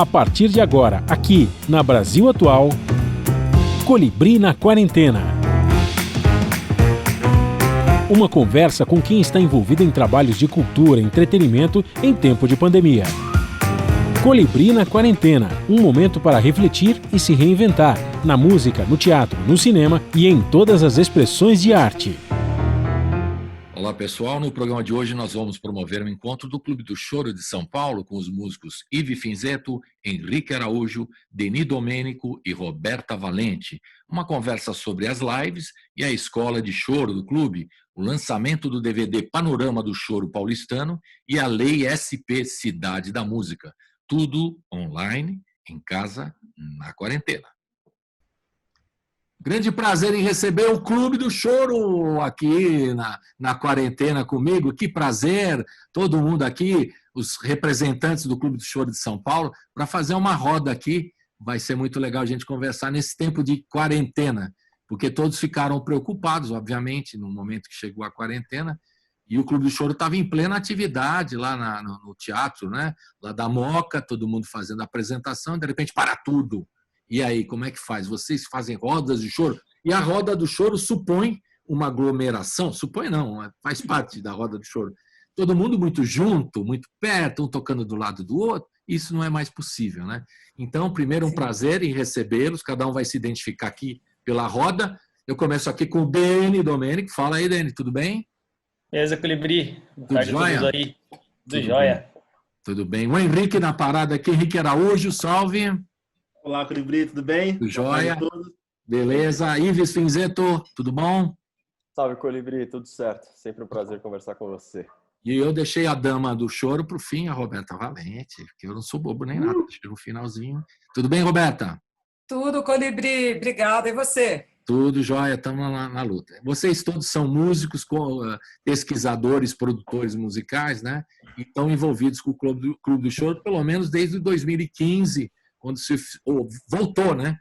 A partir de agora, aqui na Brasil Atual, Colibri na Quarentena. Uma conversa com quem está envolvido em trabalhos de cultura e entretenimento em tempo de pandemia. Colibri na Quarentena, um momento para refletir e se reinventar, na música, no teatro, no cinema e em todas as expressões de arte. Olá pessoal, no programa de hoje nós vamos promover um encontro do Clube do Choro de São Paulo com os músicos Ive Finzetto, Henrique Araújo, Denis Domênico e Roberta Valente. Uma conversa sobre as lives e a escola de choro do clube, o lançamento do DVD Panorama do Choro Paulistano e a Lei SP Cidade da Música. Tudo online, em casa, na quarentena. Grande prazer em receber o Clube do Choro aqui na quarentena comigo. Que prazer, todo mundo aqui, os representantes do Clube do Choro de São Paulo, para fazer uma roda aqui. Vai ser muito legal a gente conversar nesse tempo de quarentena, porque todos ficaram preocupados, obviamente, no momento que chegou a quarentena, e o Clube do Choro estava em plena atividade lá no teatro, né? Lá da Moca, todo mundo fazendo a apresentação, e de repente para tudo. E aí, como é que faz? Vocês fazem rodas de choro? E a roda do choro supõe uma aglomeração? Supõe não, faz parte da roda do choro. Todo mundo muito junto, muito perto, um tocando do lado do outro, isso não é mais possível, né? Então, primeiro, um prazer em recebê-los, cada um vai se identificar aqui pela roda. Eu começo aqui com o Denis Domênico. Fala aí, Denis, tudo bem? Beleza, Colibri. Boa Tudo tarde a jóia? todos aí. Tudo jóia. Bem. Tudo bem. O Henrique na parada aqui, Henrique Araújo, salve. Olá, Colibri, tudo bem? Tudo jóia? Beleza. Ives Finzetto, tudo bom? Salve, Colibri, tudo certo. Sempre um prazer conversar com você. E eu deixei a dama do choro para o fim, a Roberta Valente, porque eu não sou bobo nem nada, deixei no finalzinho. Tudo bem, Roberta? Tudo, Colibri, obrigada. E você? Tudo jóia, estamos na luta. Vocês todos são músicos, pesquisadores, produtores musicais, né? E estão envolvidos com o Clube do Choro, pelo menos desde 2015, quando se voltou, né,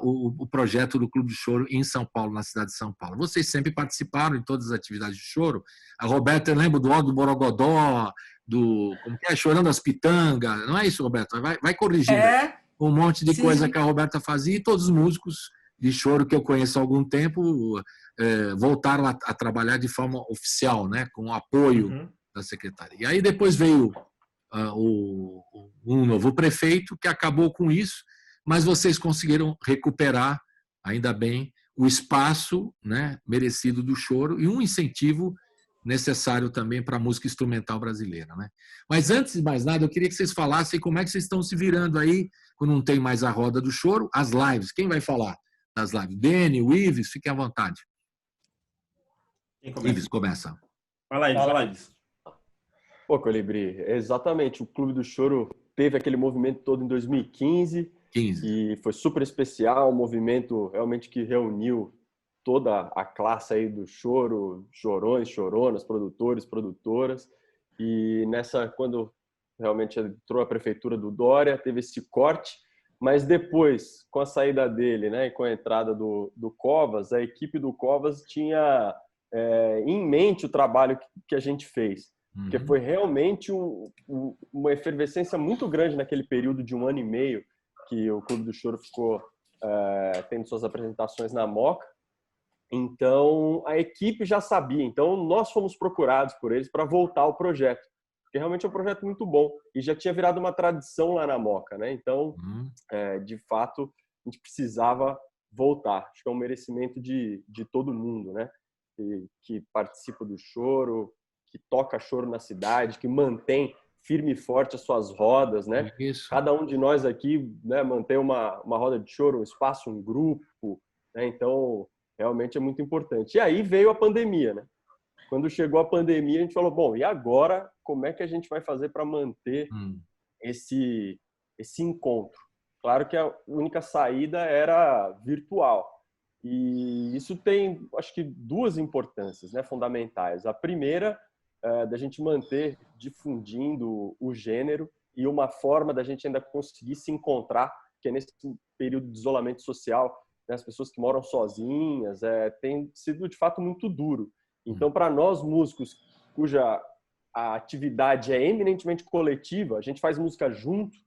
o projeto do Clube de Choro em São Paulo, na cidade de São Paulo. Vocês sempre participaram em todas as atividades de choro. A Roberta, eu lembro do Ó do Borogodó, como que é? Chorando as Pitangas. Não é isso, Roberta? Vai corrigindo. Um monte de coisa que a Roberta fazia, e todos os músicos de choro que eu conheço há algum tempo voltaram a trabalhar de forma oficial, né, com o apoio da secretaria. E aí depois veio um novo prefeito que acabou com isso, mas vocês conseguiram recuperar, ainda bem, o espaço, né, merecido do choro e um incentivo necessário também para a música instrumental brasileira, né? Mas antes de mais nada, eu queria que vocês falassem como é que vocês estão se virando aí, quando não tem mais a roda do choro, as lives. Quem vai falar das lives? Deni, o Ives, fiquem à vontade. Ives, começa. Fala aí, Ives. Pô, Colibri, exatamente. O Clube do Choro teve aquele movimento todo em 2015 e foi super especial, um movimento realmente que reuniu toda a classe aí do choro, chorões, choronas, produtores, produtoras. E quando realmente entrou a prefeitura do Dória, teve esse corte, mas depois, com a saída dele, né, e com a entrada do Covas, a equipe do Covas tinha em mente o trabalho que a gente fez. Porque foi realmente uma efervescência muito grande naquele período de 1 ano e meio que o Clube do Choro ficou tendo suas apresentações na Moca. Então, a equipe já sabia. Então, nós fomos procurados por eles para voltar ao projeto. Porque realmente é um projeto muito bom. E já tinha virado uma tradição lá na Moca, né? Então, de fato, a gente precisava voltar. Acho que é um merecimento de todo mundo, né? Que participa do choro, que toca choro na cidade, que mantém firme e forte as suas rodas, né? Isso. Cada um de nós aqui, né, mantém uma roda de choro, um espaço, um grupo, né? Então, realmente é muito importante. E aí veio a pandemia, né? Quando chegou a pandemia, a gente falou, bom, e agora como é que a gente vai fazer para manter esse encontro? Claro que a única saída era virtual. E isso tem, acho que, 2 importâncias, né, fundamentais. A primeira da gente manter difundindo o gênero e uma forma da gente ainda conseguir se encontrar, que é nesse período de isolamento social, né, as pessoas que moram sozinhas, tem sido de fato muito duro. Então, para nós músicos cuja a atividade é eminentemente coletiva, a gente faz música junto,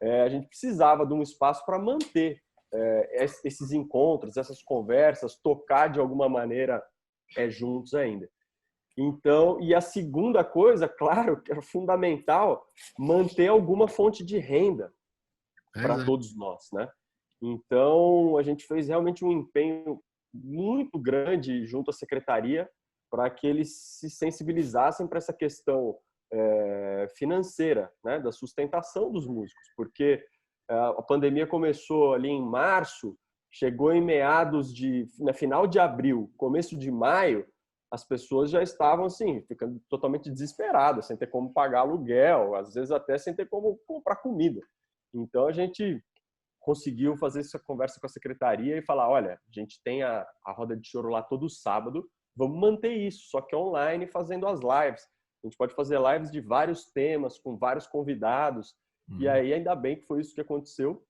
a gente precisava de um espaço para manter esses encontros, essas conversas, tocar de alguma maneira juntos ainda. Então, e a segunda coisa, claro, que é fundamental, manter alguma fonte de renda para todos nós, né? Então, a gente fez realmente um empenho muito grande junto à secretaria para que eles se sensibilizassem para essa questão financeira, né, da sustentação dos músicos, porque a pandemia começou ali em março, chegou em final de abril, começo de maio, as pessoas já estavam assim, ficando totalmente desesperadas, sem ter como pagar aluguel, às vezes até sem ter como comprar comida. Então a gente conseguiu fazer essa conversa com a secretaria e falar, olha, a gente tem a roda de choro lá todo sábado, vamos manter isso, só que online, fazendo as lives. A gente pode fazer lives de vários temas, com vários convidados. E aí, ainda bem que foi isso que aconteceu.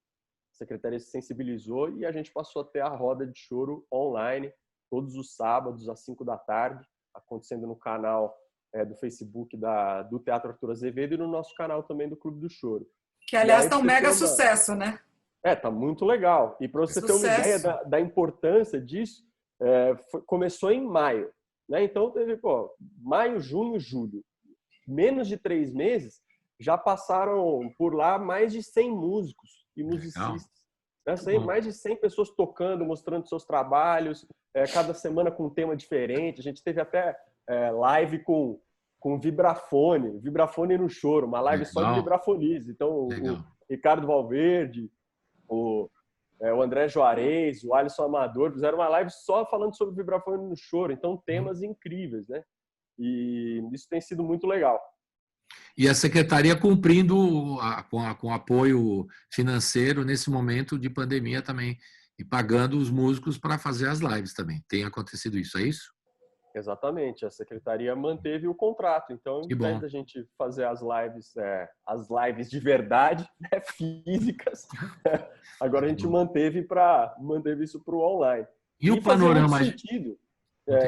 A secretaria se sensibilizou e a gente passou a ter a roda de choro online, todos os sábados, às 5 da tarde, acontecendo no canal do Facebook do Teatro Arthur Azevedo e no nosso canal também do Clube do Choro. Que, aliás, está um mega sucesso, né? Tá muito legal. E para você ter uma ideia da importância disso, começou em maio. Né? Então, teve maio, junho, julho. Menos de 3 meses, já passaram por lá mais de 100 músicos e musicistas. Mais de 100 pessoas tocando, mostrando seus trabalhos, cada semana com um tema diferente. A gente teve até live com vibrafone no choro, uma live só de vibrafonize. Então, o Ricardo Valverde, o André Juarez, o Alisson Amador, fizeram uma live só falando sobre vibrafone no choro. Então, temas incríveis, né? E isso tem sido muito legal. E a secretaria cumprindo com apoio financeiro nesse momento de pandemia também, e pagando os músicos para fazer as lives também. Tem acontecido isso, é isso? Exatamente. A secretaria manteve o contrato. Então, ao invés da gente fazer as lives de verdade, né, físicas, agora a gente manteve isso para o online. E o panorama... Fazia muito sentido.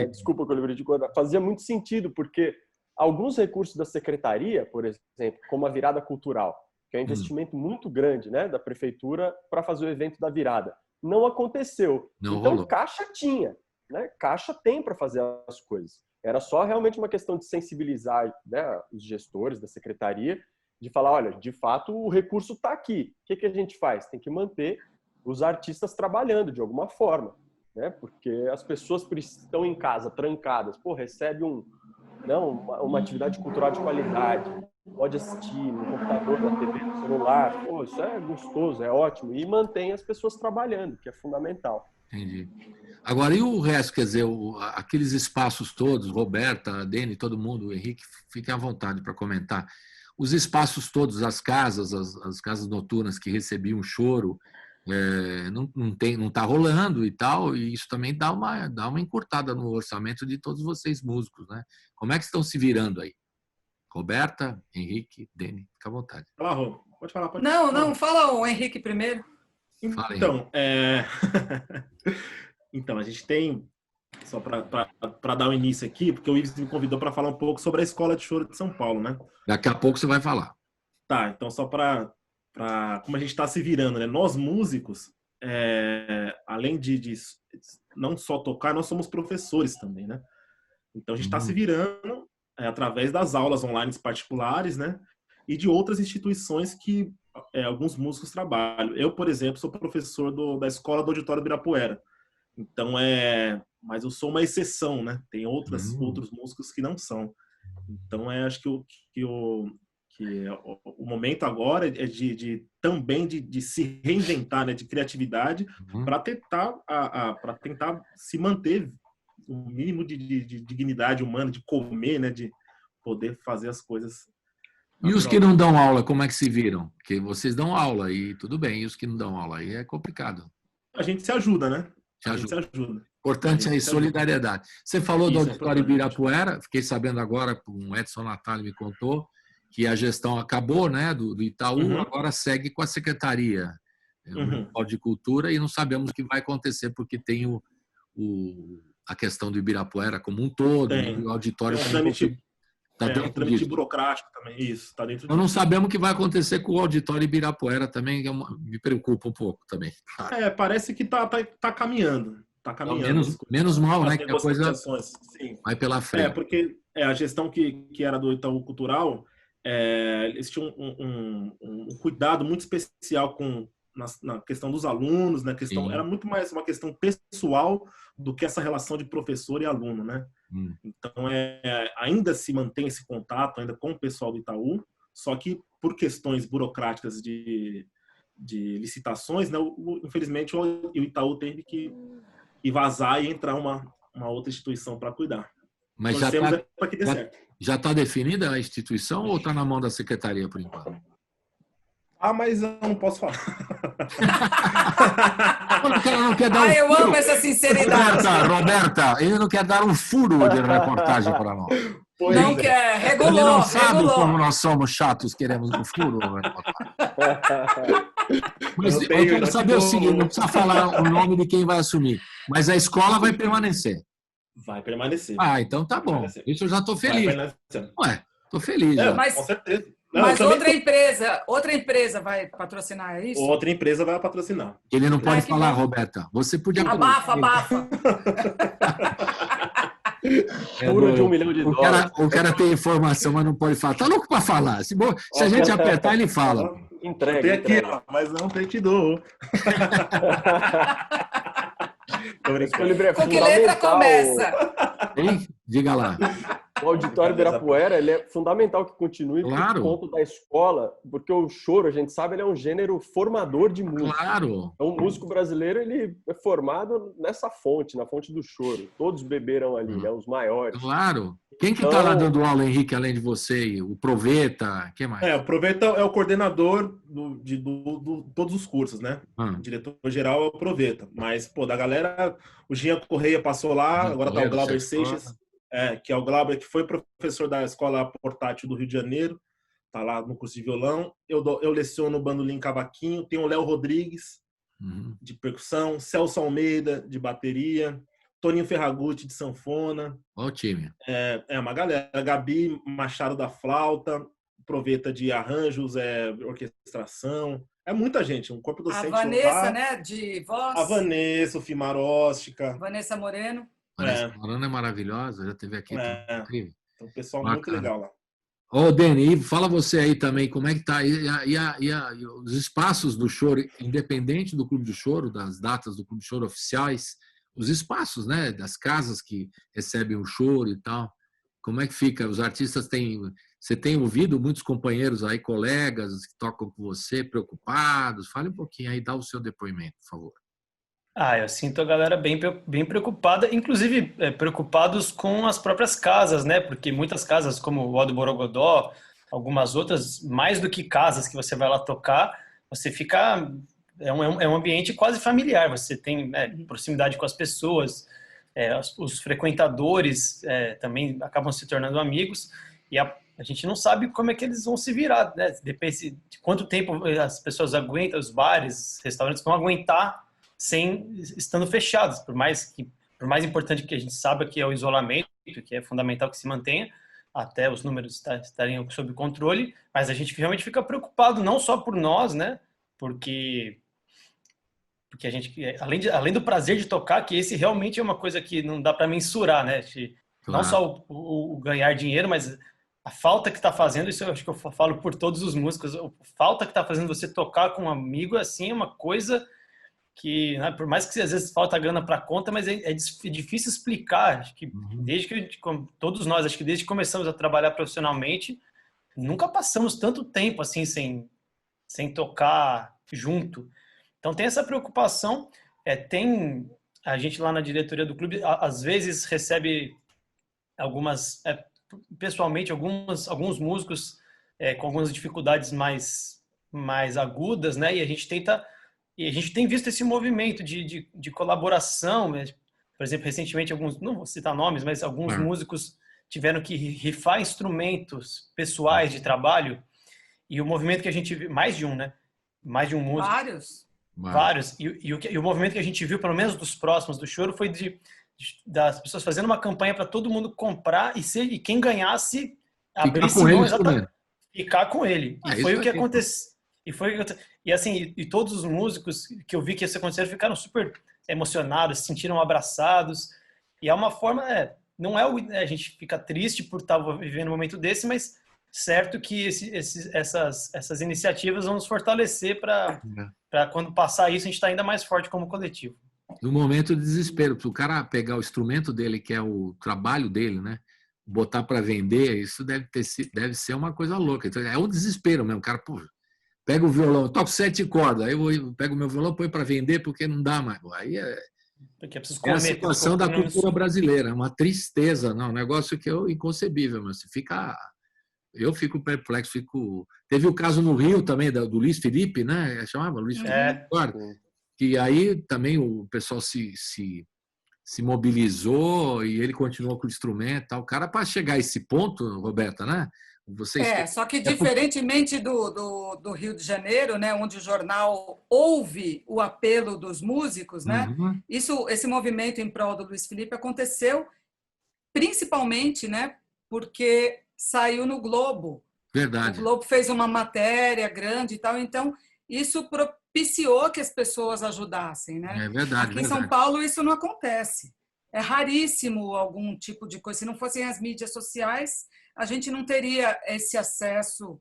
Desculpa que eu lembrei de coisa. Fazia muito sentido, porque alguns recursos da secretaria, por exemplo, como a virada cultural, que é um investimento muito grande, né, da prefeitura para fazer o evento da virada, não aconteceu. Então, rolou. Caixa tinha. Né? Caixa tem para fazer as coisas. Era só realmente uma questão de sensibilizar, né, os gestores da secretaria, de falar, olha, de fato o recurso está aqui. O que a gente faz? Tem que manter os artistas trabalhando de alguma forma, né? Porque as pessoas estão em casa, trancadas, recebe uma atividade cultural de qualidade, pode assistir no computador, na TV, no celular, isso é gostoso, é ótimo, e mantém as pessoas trabalhando, que é fundamental. Entendi. Agora, e o resto, quer dizer, aqueles espaços todos, Roberta, Dene, todo mundo, o Henrique, fiquem à vontade para comentar. Os espaços todos, as casas, as casas noturnas que recebiam choro, não está rolando e tal, e isso também dá uma encurtada no orçamento de todos vocês músicos, né? Como é que estão se virando aí? Roberta, Henrique, Dene, fica à vontade. Fala, Rô. Pode falar. Não, fala o Henrique primeiro. Então, então, a gente tem, só para dar o início aqui, porque o Ives me convidou para falar um pouco sobre a Escola de Choro de São Paulo, né? Daqui a pouco você vai falar. Tá, então só para como a gente está se virando, né? Nós músicos, além de não só tocar, nós somos professores também, né? Então a gente está se virando através das aulas online particulares, né? E de outras instituições que alguns músicos trabalham. Eu, por exemplo, sou professor da Escola do Auditório Ibirapuera. Então, mas eu sou uma exceção, né? Tem outros músicos que não são. Então, acho que o momento agora é também de se reinventar, né? De criatividade, para tentar se manter o mínimo de dignidade humana, de comer, né? De poder fazer as coisas. E os que não dão aula, como é que se viram? Porque vocês dão aula e tudo bem, e os que não dão aula aí é complicado. A gente se ajuda, né? A gente se ajuda. Importante aí, solidariedade. Você falou do Auditório Ibirapuera, fiquei sabendo agora, um Edson Natalio me contou, que a gestão acabou, né, do Itaú, agora segue com a Secretaria de Cultura, e não sabemos o que vai acontecer, porque tem a questão do Ibirapuera como um todo, o auditório Tá um dentro trâmite disso. burocrático também. Isso, tá dentro Nós não disso. sabemos o que vai acontecer com o auditório Ibirapuera também, me preocupa um pouco também. Parece que tá caminhando. Tá caminhando. Menos mal, né? As Que a coisa negociações, sim. vai pela frente. Porque a gestão que era do Itaú Cultural, eles tinham um cuidado muito especial na questão dos alunos, na questão, era muito mais uma questão pessoal do que essa relação de professor e aluno, né? Então, ainda se mantém esse contato ainda com o pessoal do Itaú, só que por questões burocráticas de licitações, né, infelizmente o Itaú teve que vazar e entrar uma outra instituição para cuidar. Mas já está definida a instituição ou está na mão da secretaria por enquanto? Mas eu não posso falar. Não quer dar eu amo essa sinceridade. Roberta, ele não quer dar um furo de reportagem para nós. Não quer, regulou. Ele não sabe regulou. como nós somos chatos, queremos um furo. Mas eu quero saber o seguinte, não precisa falar o nome de quem vai assumir, mas a escola vai permanecer. Vai permanecer. Então tá bom. Isso eu já estou feliz. Estou feliz. Mas, com certeza. Mas outra empresa vai patrocinar, é isso? Outra empresa vai patrocinar. Ele não pode falar, Roberta. Você podia... Abafa. Furo de $1 milhão. O cara tem informação, mas não pode falar. Tá louco para falar. Se a gente apertar, ele fala. Entrega. Tem aqui, ó, mas não tem te dou. Com que letra começa? Hein? Diga lá. O auditório Ibirapuera, ele é fundamental que continue por conta da escola, porque o choro, a gente sabe, ele é um gênero formador de música. Claro. Então, o músico brasileiro, ele é formado nessa fonte, na fonte do choro. Todos beberam ali, né? Os maiores. Claro. Quem que está lá dando aula, Henrique, além de você? O Proveta? Quem mais? O Proveta é o coordenador de todos os cursos, né? O diretor-geral é o Proveta. Mas, da galera, o Jean Correia passou lá, agora tá o Glauber Seixas. Que é o Glauber, que foi professor da Escola Portátil do Rio de Janeiro, tá lá no curso de violão. Eu leciono bandolim e cavaquinho. Tem o Léo Rodrigues, de percussão, Celso Almeida, de bateria, Toninho Ferragutti, de sanfona. Olha o time. Uma galera. Gabi Machado, da flauta, Proveta, de arranjos, orquestração. É muita gente, um corpo docente. A Vanessa, né, de voz. A Vanessa, o Fimaróstica. Vanessa Moreno. Vanessa Moreno é maravilhosa, já esteve aqui. Incrível. Então, o pessoal muito legal lá. Deni, fala você aí também, como é que tá? E os espaços do choro, independente do Clube do Choro, das datas do Clube do Choro oficiais, os espaços, né, das casas que recebem o choro e tal, como é que fica? Os artistas você tem ouvido muitos companheiros aí, colegas que tocam com você, preocupados? Fale um pouquinho aí, dá o seu depoimento, por favor. Eu sinto a galera bem preocupada, inclusive preocupados com as próprias casas, né? Porque muitas casas, como o Aldo Borogodó, algumas outras, mais do que casas que você vai lá tocar, você fica... É um ambiente quase familiar, você tem proximidade com as pessoas, os frequentadores também acabam se tornando amigos, e a gente não sabe como é que eles vão se virar, né? Depende de quanto tempo as pessoas aguentam, os bares, restaurantes vão aguentar estando fechados, por mais importante que a gente saiba que é o isolamento, que é fundamental que se mantenha, até os números estarem sob controle, mas a gente realmente fica preocupado, não só por nós, né? Porque a gente, além do prazer de tocar, que esse realmente é uma coisa que não dá para mensurar, né? Não só o ganhar dinheiro, mas a falta que está fazendo, isso eu acho que eu falo por todos os músicos, a falta que está fazendo você tocar com um amigo, assim, é uma coisa que, né, por mais que às vezes falta grana para conta, mas é difícil explicar. Acho que todos nós, acho que desde que começamos a trabalhar profissionalmente, nunca passamos tanto tempo assim sem tocar junto. Então tem essa preocupação. Tem a gente lá na diretoria do clube às vezes recebe pessoalmente alguns músicos com algumas dificuldades mais agudas, né? E a gente tem visto esse movimento de colaboração, né? Por exemplo, recentemente não vou citar nomes, mas alguns músicos tiveram que rifar instrumentos pessoais de trabalho, e o movimento que a gente viu, mais de um músico. Vários. E o movimento que a gente viu, pelo menos dos próximos do choro, foi das pessoas fazendo uma campanha para todo mundo comprar, e quem ganhasse Abrir Ficar com ele, Simão, isso mesmo. ficar com ele. E foi isso o que aí, pô. aconteceu. E assim, e todos os músicos que eu vi que isso aconteceu ficaram super emocionados, se sentiram abraçados. E é uma forma, não é a gente fica triste por estar vivendo um momento desse, mas certo que essas iniciativas vão nos fortalecer para quando passar isso a gente estar ainda mais forte como coletivo. No momento de desespero, para o cara pegar o instrumento dele, que é o trabalho dele, né? Botar para vender, isso deve ser uma coisa louca. Então, é um desespero mesmo. O cara, pô, pega o violão, eu toco 7 cordas, aí eu pego o meu violão, põe para vender porque não dá mais. Aí Porque é preciso é a comer, situação da cultura brasileira, é uma tristeza, não, um negócio que é inconcebível, mas eu fico perplexo, Teve o caso no Rio também do Luiz Felipe, né? Chamava Luiz Felipe, que aí também o pessoal se mobilizou e ele continuou com o instrumento, tal. O cara, para chegar a esse ponto, Roberta, né? Só que diferentemente do Rio de Janeiro, né, onde o jornal ouve o apelo dos músicos, né? Uhum. Esse movimento em prol do Luiz Felipe aconteceu principalmente, né, porque saiu no Globo. Verdade. O Globo fez uma matéria grande e tal, então isso propiciou que as pessoas ajudassem, né? É verdade. Aqui em São Paulo isso não acontece. É raríssimo algum tipo de coisa. Se não fossem as mídias sociais, a gente não teria esse acesso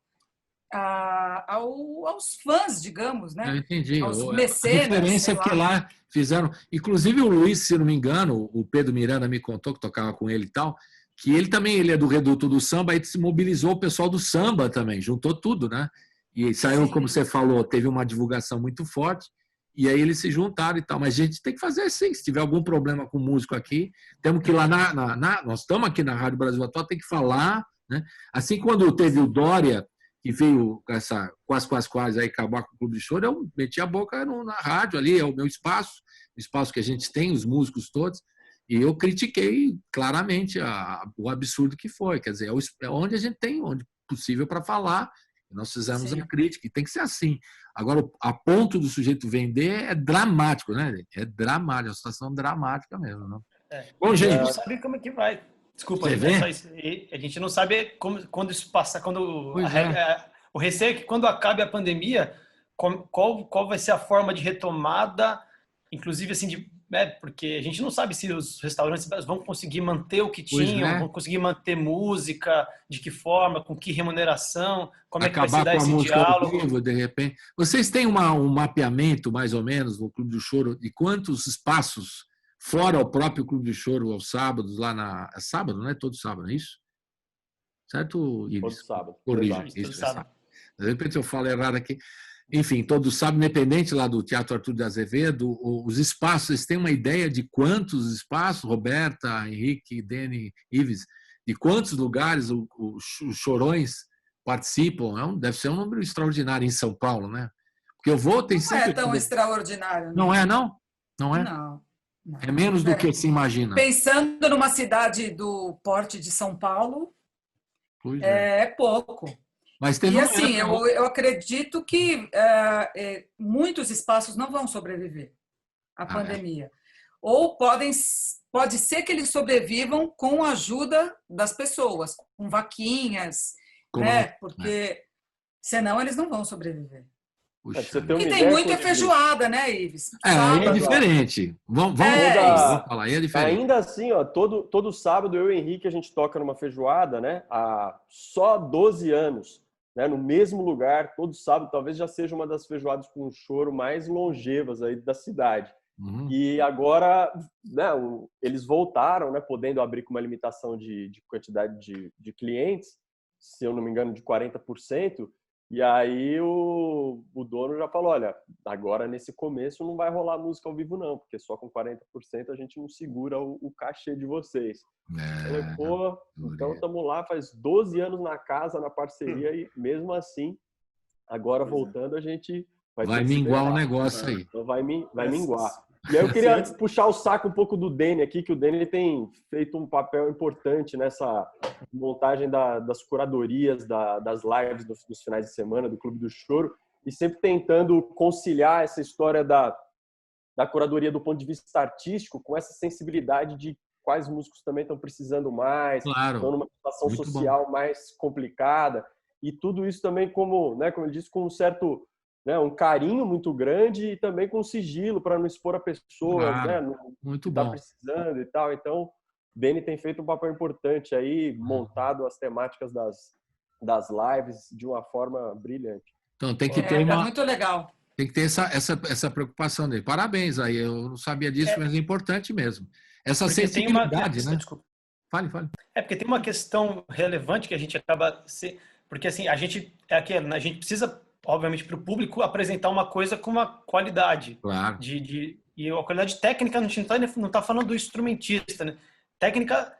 aos fãs, digamos, né? Eu entendi. Aos A mecenas. referência é porque lá fizeram. Inclusive o Luiz, se não me engano, o Pedro Miranda me contou que tocava com ele e tal, que ele é do Reduto do Samba, aí se mobilizou o pessoal do samba também, juntou tudo, né? E saiu, como você falou, teve uma divulgação muito forte, e aí eles se juntaram e tal. Mas a gente tem que fazer assim, se tiver algum problema com músico aqui, temos que ir lá nós estamos aqui na Rádio Brasil Atual, tem que falar, né? Assim, quando teve o Dória, que veio com essa quase aí acabar com o Clube de Choro, eu meti a boca na rádio ali, é o meu espaço, o espaço que a gente tem, os músicos todos, e eu critiquei claramente o absurdo que foi. Quer dizer, é onde a gente tem, onde possível para falar, nós fizemos a crítica, e tem que ser assim. Agora, a ponto do sujeito vender é dramático, né? É dramático, é uma situação dramática mesmo. Não? Bom, gente, a gente não sabe como é que vai. Desculpa, a gente não sabe quando isso passar, o receio é que quando acabe a pandemia, qual vai ser a forma de retomada, inclusive assim, porque a gente não sabe se os restaurantes vão conseguir manter o que tinham, vão conseguir manter música, de que forma, com que remuneração, como é que vai se dar esse diálogo. Vivo, de repente. Vocês têm um mapeamento, mais ou menos, no Clube do Choro, de quantos espaços, fora o próprio Clube do Choro, aos sábados, lá é sábado, não é todo sábado, é isso? Certo, Ives? Todo sábado. Corrija, isso, sábado. De repente eu falo errado aqui. Enfim, todo sábado, independente lá do Teatro Arthur de Azevedo, os espaços, vocês têm uma ideia de quantos espaços, Roberta, Henrique, Dene, Ives, de quantos lugares os chorões participam? Deve ser um número extraordinário em São Paulo, né? Porque tem sempre... Não é tão extraordinário. Né? Não é, não? Não é? Não. É menos do que se imagina. Pensando numa cidade do porte de São Paulo, é pouco. Mas tem assim, eu acredito que muitos espaços não vão sobreviver à pandemia. Ou pode ser que eles sobrevivam com a ajuda das pessoas, com vaquinhas, né? Porque senão eles não vão sobreviver. Porque tem muita feijoada, né, Ives? Aí é diferente. Vamos falar, aí é diferente. Ainda assim, ó, todo sábado eu e o Henrique a gente toca numa feijoada, né? Há só 12 anos. Né, no mesmo lugar, todo sábado, talvez já seja uma das feijoadas com choro mais longevas aí da cidade. Uhum. E agora, né, eles voltaram, né, podendo abrir com uma limitação de quantidade de clientes, se eu não me engano, de 40%. E aí o dono já falou, olha, agora nesse começo não vai rolar música ao vivo não, porque só com 40% a gente não segura o cachê de vocês. Eu falei, pô, então estamos lá, faz 12 anos na casa, na parceria, e mesmo assim, agora voltando, a gente vai minguar o negócio aí. Então vai minguar. E aí eu queria puxar o saco um pouco do Dene aqui, que o Dene tem feito um papel importante nessa montagem das curadorias, das lives dos finais de semana, do Clube do Choro, e sempre tentando conciliar essa história da curadoria do ponto de vista artístico com essa sensibilidade de quais músicos também estão precisando mais, estão numa situação social mais complicada. E tudo isso também, como ele disse, com um certo, um carinho muito grande e também com sigilo para não expor a pessoas, muito que está precisando e tal. Então, Beni tem feito um papel importante aí, montado as temáticas das lives de uma forma brilhante. Então tem que ter muito legal. Tem que ter essa preocupação dele. Parabéns aí, eu não sabia disso, mas é importante mesmo. Essa sensibilidade, né? Desculpa. Fale. Porque tem uma questão relevante que a gente acaba... Porque assim, a gente precisa, obviamente, para o público apresentar uma coisa com uma qualidade. Claro. E a qualidade técnica, a gente não está falando do instrumentista, né? Técnica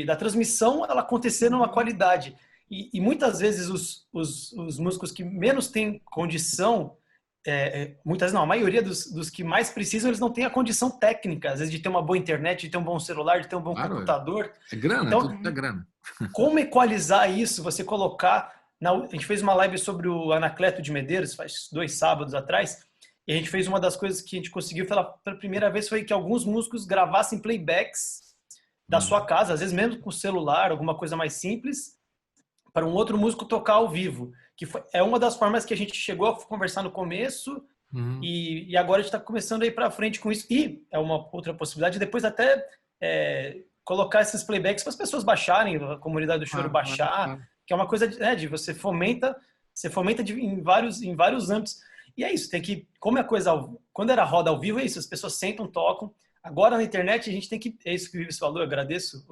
da transmissão, ela acontecer numa qualidade. E muitas vezes os músicos que menos têm condição, a maioria dos que mais precisam, eles não têm a condição técnica, às vezes de ter uma boa internet, de ter um bom celular, de ter um bom computador. É grana, então, tudo é grana. Como equalizar isso? Você colocar... A gente fez uma live sobre o Anacleto de Medeiros, faz 2 sábados atrás, e a gente fez uma das coisas que a gente conseguiu pela primeira vez foi que alguns músicos gravassem playbacks da sua casa, às vezes mesmo com celular, alguma coisa mais simples, para um outro músico tocar ao vivo, que é uma das formas que a gente chegou a conversar no começo, e agora a gente está começando a ir para frente com isso. E é uma outra possibilidade, depois até colocar esses playbacks para as pessoas baixarem, a comunidade do choro baixar, que é uma coisa de você fomenta em vários âmbitos. E é isso, tem que, como é coisa, quando era roda ao vivo, é isso, as pessoas sentam, tocam. Agora na internet a gente tem que, é isso que o Vives falou, eu agradeço,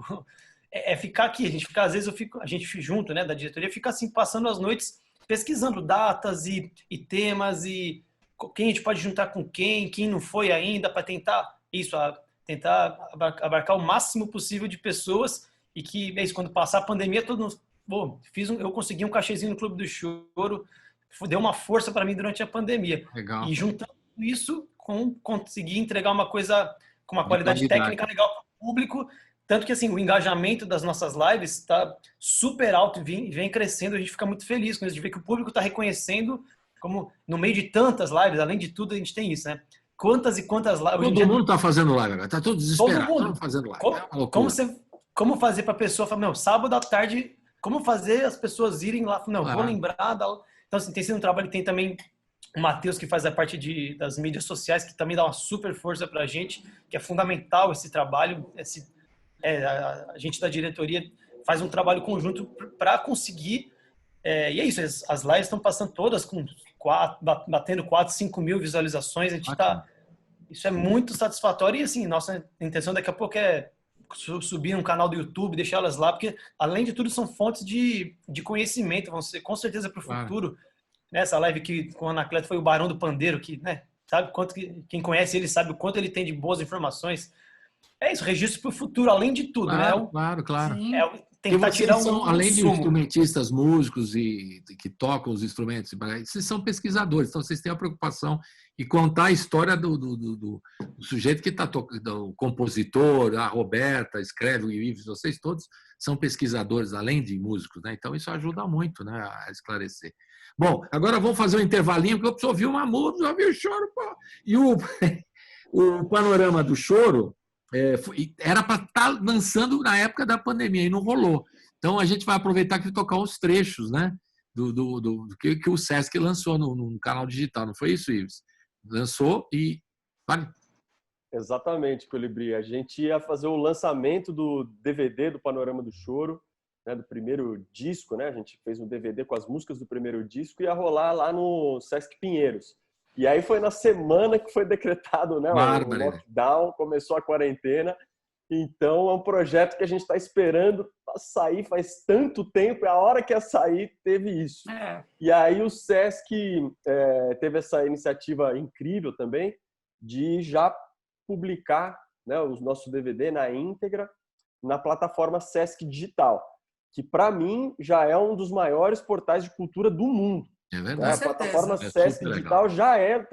ficar aqui, às vezes a gente junto, né, da diretoria, fica assim, passando as noites pesquisando datas e temas e quem a gente pode juntar com quem não foi ainda, para tentar abarcar o máximo possível de pessoas e que, quando passar a pandemia, eu consegui um cachezinho no Clube do Choro, deu uma força para mim durante a pandemia. Legal. E juntando isso com conseguir entregar uma coisa com uma qualidade técnica legal para o público, tanto que assim, o engajamento das nossas lives está super alto e vem crescendo, a gente fica muito feliz com isso, de ver que o público está reconhecendo, como no meio de tantas lives, além de tudo, a gente tem isso, né? Quantas e quantas lives... Todo mundo está fazendo live agora, está todo desesperado. Todo mundo fazendo live. Como fazer para a pessoa falar, sábado à tarde, como fazer as pessoas irem lá? Vou lembrar. Então, assim, tem sido um trabalho, tem também o Matheus, que faz a parte das mídias sociais, que também dá uma super força para a gente, que é fundamental esse trabalho. A gente da diretoria faz um trabalho conjunto para conseguir. E é isso, as lives estão passando todas batendo 4, 5 mil visualizações. A gente isso é muito satisfatório. E assim, nossa intenção daqui a pouco é subir um canal do YouTube, deixar elas lá, porque além de tudo são fontes de conhecimento, vão ser com certeza para o futuro. Nessa live que com o Anacleto foi o Barão do Pandeiro, que, né, sabe quem conhece ele sabe o quanto ele tem de boas informações. É isso, registro para o futuro, além de tudo, né? Claro. Tentar tirar além de instrumentistas, músicos e que tocam os instrumentos, vocês são pesquisadores, então vocês têm a preocupação de contar a história do sujeito que está tocando, o compositor, a Roberta, escreve, o Ives, vocês todos são pesquisadores, além de músicos, né? Então isso ajuda muito, né, a esclarecer. Bom, agora vamos fazer um intervalinho, porque eu preciso ouvir uma música, ouvir o choro, pô. E o panorama do choro era para estar lançando na época da pandemia e não rolou. Então a gente vai aproveitar que tocar uns trechos, né, do que o Sesc lançou no canal digital, não foi isso, Ives? Lançou e... Vale. Exatamente, Colibri. A gente ia fazer o lançamento do DVD do Panorama do Choro, né, do primeiro disco, né? A gente fez um DVD com as músicas do primeiro disco e ia rolar lá no Sesc Pinheiros. E aí foi na semana que foi decretado, né, o lockdown, começou a quarentena. Então é um projeto que a gente está esperando sair faz tanto tempo, e a hora que ia sair teve isso. E aí o Sesc teve essa iniciativa incrível também de já publicar, né, os nossos DVD na íntegra na plataforma Sesc Digital, que para mim já é um dos maiores portais de cultura do mundo. É verdade. A plataforma Sesc Digital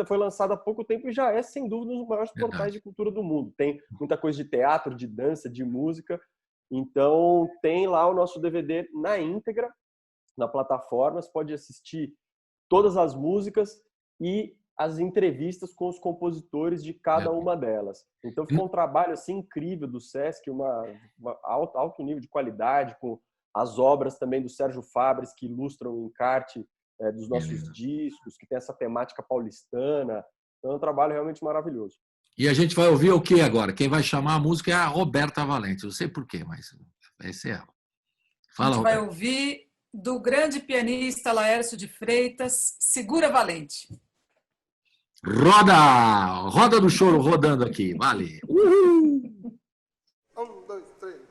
foi lançada há pouco tempo e já é, sem dúvida, um dos maiores portais de cultura do mundo. Tem muita coisa de teatro, de dança, de música. Então, tem lá o nosso DVD na íntegra, na plataforma. Você pode assistir todas as músicas e as entrevistas com os compositores de cada uma delas. Então ficou um trabalho assim incrível do Sesc, uma alto nível de qualidade, com as obras também do Sérgio Fabres, que ilustram o encarte dos nossos discos, que tem essa temática paulistana. Então é um trabalho realmente maravilhoso. E a gente vai ouvir o que agora? Quem vai chamar a música é a Roberta Valente. Não sei por quê, mas vai ser ela. Fala, a gente vai Roberta. ouvir do grande pianista Laércio de Freitas, Segura Valente. Roda! Roda do choro rodando aqui. Vale. Uhul! 1, 2, 3.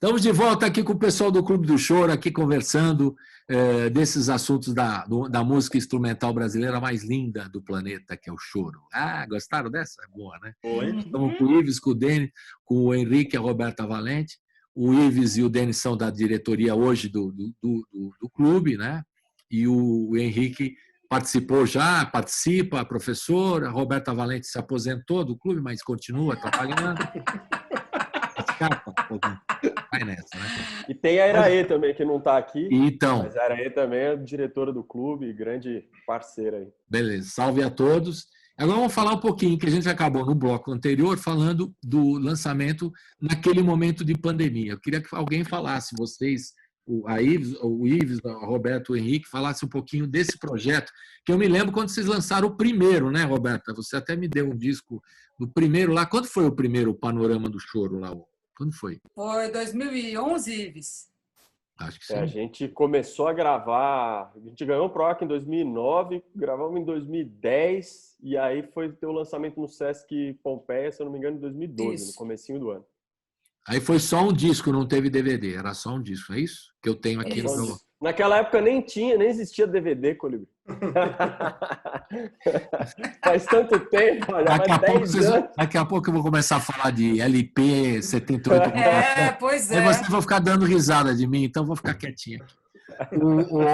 Estamos de volta aqui com o pessoal do Clube do Choro, aqui conversando desses assuntos da música instrumental brasileira mais linda do planeta, que é o choro. Ah, gostaram dessa? É boa, né? Oi. Estamos com o Ives, com o Denis, com o Henrique e a Roberta Valente. O Ives e o Denis são da diretoria hoje do clube, né? E o Henrique participa, professor. A Roberta Valente se aposentou do clube, mas continua trabalhando. Vai nessa, né? E tem a Iraê também, que não está aqui. Então, mas a Iraê também é diretora do clube, grande parceira aí. Beleza, salve a todos. Agora vamos falar um pouquinho, que a gente acabou no bloco anterior falando do lançamento naquele momento de pandemia. Eu queria que alguém falasse, vocês, o Ives, o Roberto, o Henrique, falasse um pouquinho desse projeto, que eu me lembro quando vocês lançaram o primeiro, né, Roberta? Você até me deu um disco do primeiro lá. Quando foi o primeiro Panorama do Choro lá? Quando foi? Foi 2011, Ives. Acho que sim. A gente começou a gravar, a gente ganhou o PROAC em 2009, gravamos em 2010, e aí foi ter o lançamento no Sesc Pompeia, se eu não me engano, em 2012, Isso. no comecinho do ano. Aí foi só um disco, não teve DVD, era só um disco, é isso? Que eu tenho aqui no meu... Naquela época nem existia DVD, Colibri. Faz tanto tempo, daqui a pouco eu vou começar a falar de LP 78. Pois é. Aí você vai ficar dando risada de mim, então eu vou ficar quietinho aqui.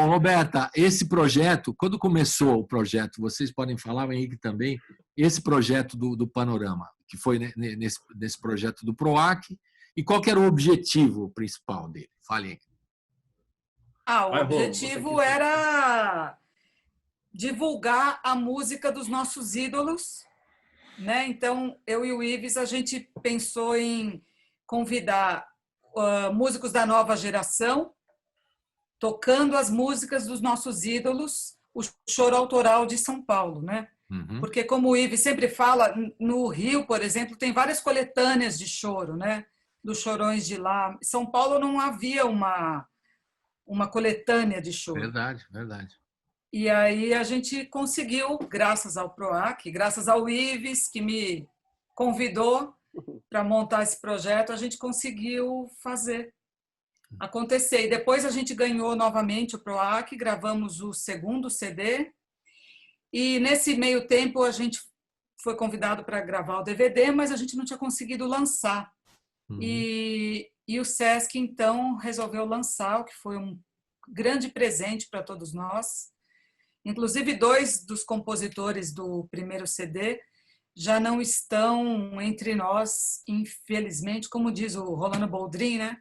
Roberta, esse projeto, quando começou o projeto, vocês podem falar, o Henrique também, esse projeto do Panorama, que foi nesse projeto do PROAC, e qual que era o objetivo principal dele? Fale aí. O objetivo era divulgar a música dos nossos ídolos, né? Então, eu e o Ives, a gente pensou em convidar músicos da nova geração, tocando as músicas dos nossos ídolos, o choro autoral de São Paulo, né? Uhum. Porque, como o Ives sempre fala, no Rio, por exemplo, tem várias coletâneas de choro, né? Dos chorões de lá. Em São Paulo não havia uma coletânea de choro. Verdade, verdade. E aí a gente conseguiu, graças ao PROAC, graças ao Ives, que me convidou para montar esse projeto, a gente conseguiu fazer acontecer. E depois a gente ganhou novamente o PROAC, gravamos o segundo CD, e nesse meio tempo a gente foi convidado para gravar o DVD, mas a gente não tinha conseguido lançar. Uhum. E o Sesc, então, resolveu lançar, o que foi um grande presente para todos nós. Inclusive, 2 dos compositores do primeiro CD já não estão entre nós, infelizmente, como diz o Rolando Boldrin, né?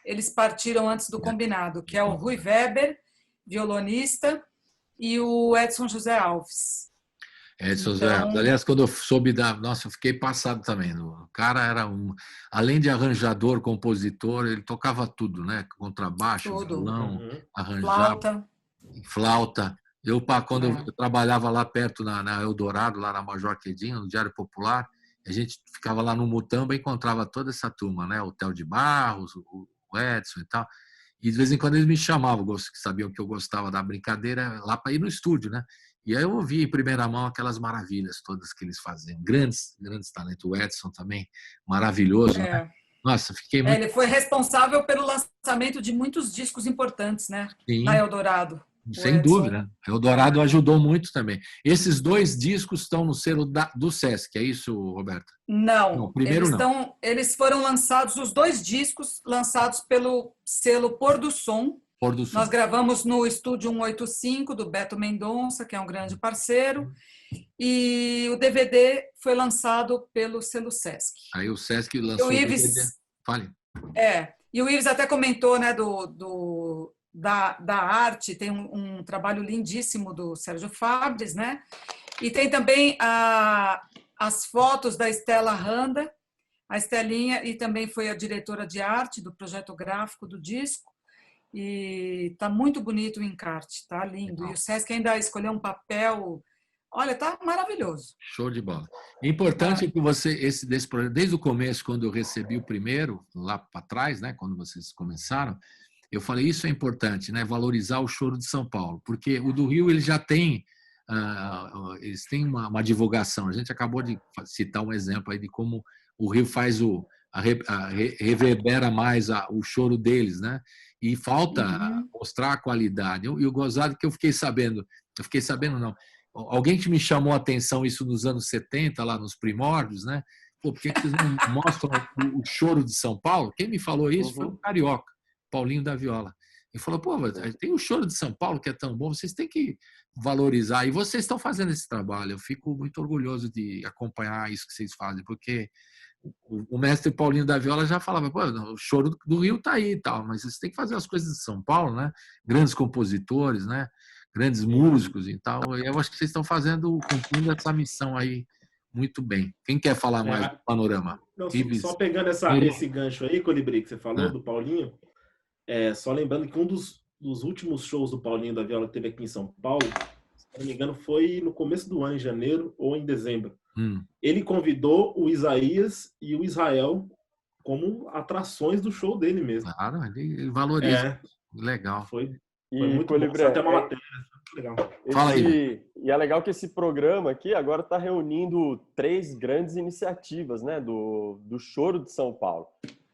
Eles partiram antes do combinado, que é o Rui Weber, violonista, e o Edson José Alves. Edson José Alves. Aliás, quando eu soube Nossa, eu fiquei passado também. O cara era além de arranjador, compositor, ele tocava tudo, né? Contrabaixo, violão, arranjava, flauta. Quando eu trabalhava lá perto na Eldorado, lá na Major Quedinho, no Diário Popular, A gente ficava lá no Mutamba e encontrava toda essa turma, né? O Theo de Barros, o Edson e tal. E de vez em quando eles me chamavam, que sabiam que eu gostava da brincadeira, lá para ir no estúdio, né? E aí eu ouvi em primeira mão aquelas maravilhas todas que eles faziam. Grandes talentos. O Edson também, maravilhoso, né? Nossa, fiquei muito... Ele foi responsável pelo lançamento de muitos discos importantes, né? Sim. Na Eldorado. Sem dúvida. Eldorado ajudou muito também. Esses 2 discos estão no selo do Sesc, é isso, Roberta? Não, primeiro eles foram lançados, os 2 discos lançados pelo selo Pôr do Som. Pôr do Som. Nós gravamos no estúdio 185 do Beto Mendonça, que é um grande parceiro, e o DVD foi lançado pelo selo Sesc. Aí o Sesc lançou o DVD. Fale. E o Ives até comentou, né, da arte, tem um trabalho lindíssimo do Sérgio Fabres, né? E tem também as fotos da Estela Randa, a Estelinha, e também foi a diretora de arte do projeto gráfico do disco. E está muito bonito o encarte, está lindo. Legal. E o Sesc ainda escolheu um papel, olha, está maravilhoso. Show de bola. É importante que você, desse projeto, desde o começo, quando eu recebi o primeiro, lá para trás, né, quando vocês começaram, eu falei, isso é importante, né, valorizar o choro de São Paulo, porque o do Rio ele já tem, eles têm uma divulgação. A gente acabou de citar um exemplo aí de como o Rio faz reverbera mais o choro deles, né? E falta mostrar a qualidade. E o gozado que eu fiquei sabendo não, alguém que me chamou a atenção isso nos anos 70, lá nos primórdios, né? Pô, por que vocês não mostram o choro de São Paulo? Quem me falou isso foi o carioca, Paulinho da Viola. Ele falou, pô, tem o choro de São Paulo que é tão bom, vocês têm que valorizar. E vocês estão fazendo esse trabalho. Eu fico muito orgulhoso de acompanhar isso que vocês fazem, porque o mestre Paulinho da Viola já falava, pô, o choro do Rio está aí e tal, mas vocês têm que fazer as coisas de São Paulo, né? Grandes compositores, né? Grandes músicos e tal. Eu acho que vocês estão cumprindo essa missão aí muito bem. Quem quer falar mais do panorama? Não, só pegando esse gancho aí, Colibri, que você falou do Paulinho, só lembrando que um dos últimos shows do Paulinho da Viola que teve aqui em São Paulo, se não me engano, foi no começo do ano, em janeiro ou em dezembro. Ele convidou o Isaías e o Israel como atrações do show dele mesmo. Claro, ele valoriza. Legal. Foi muito bom. Até uma matéria. Legal. Fala aí. E é legal que esse programa aqui agora está reunindo 3 grandes iniciativas, né, do Choro de São Paulo,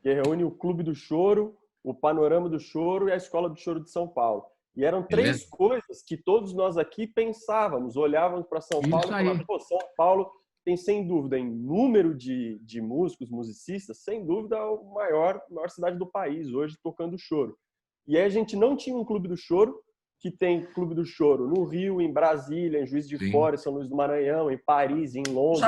que reúne o Clube do Choro, o Panorama do Choro e a Escola do Choro de São Paulo. E eram 3 coisas que todos nós aqui pensávamos, olhávamos para São Paulo e falávamos, pô, São Paulo tem, sem dúvida, em número de músicos, musicistas, sem dúvida, a maior cidade do país hoje tocando choro. E aí a gente não tinha um Clube do Choro, que tem Clube do Choro no Rio, em Brasília, em Juiz de Fora, em São Luís do Maranhão, em Paris, em Londres,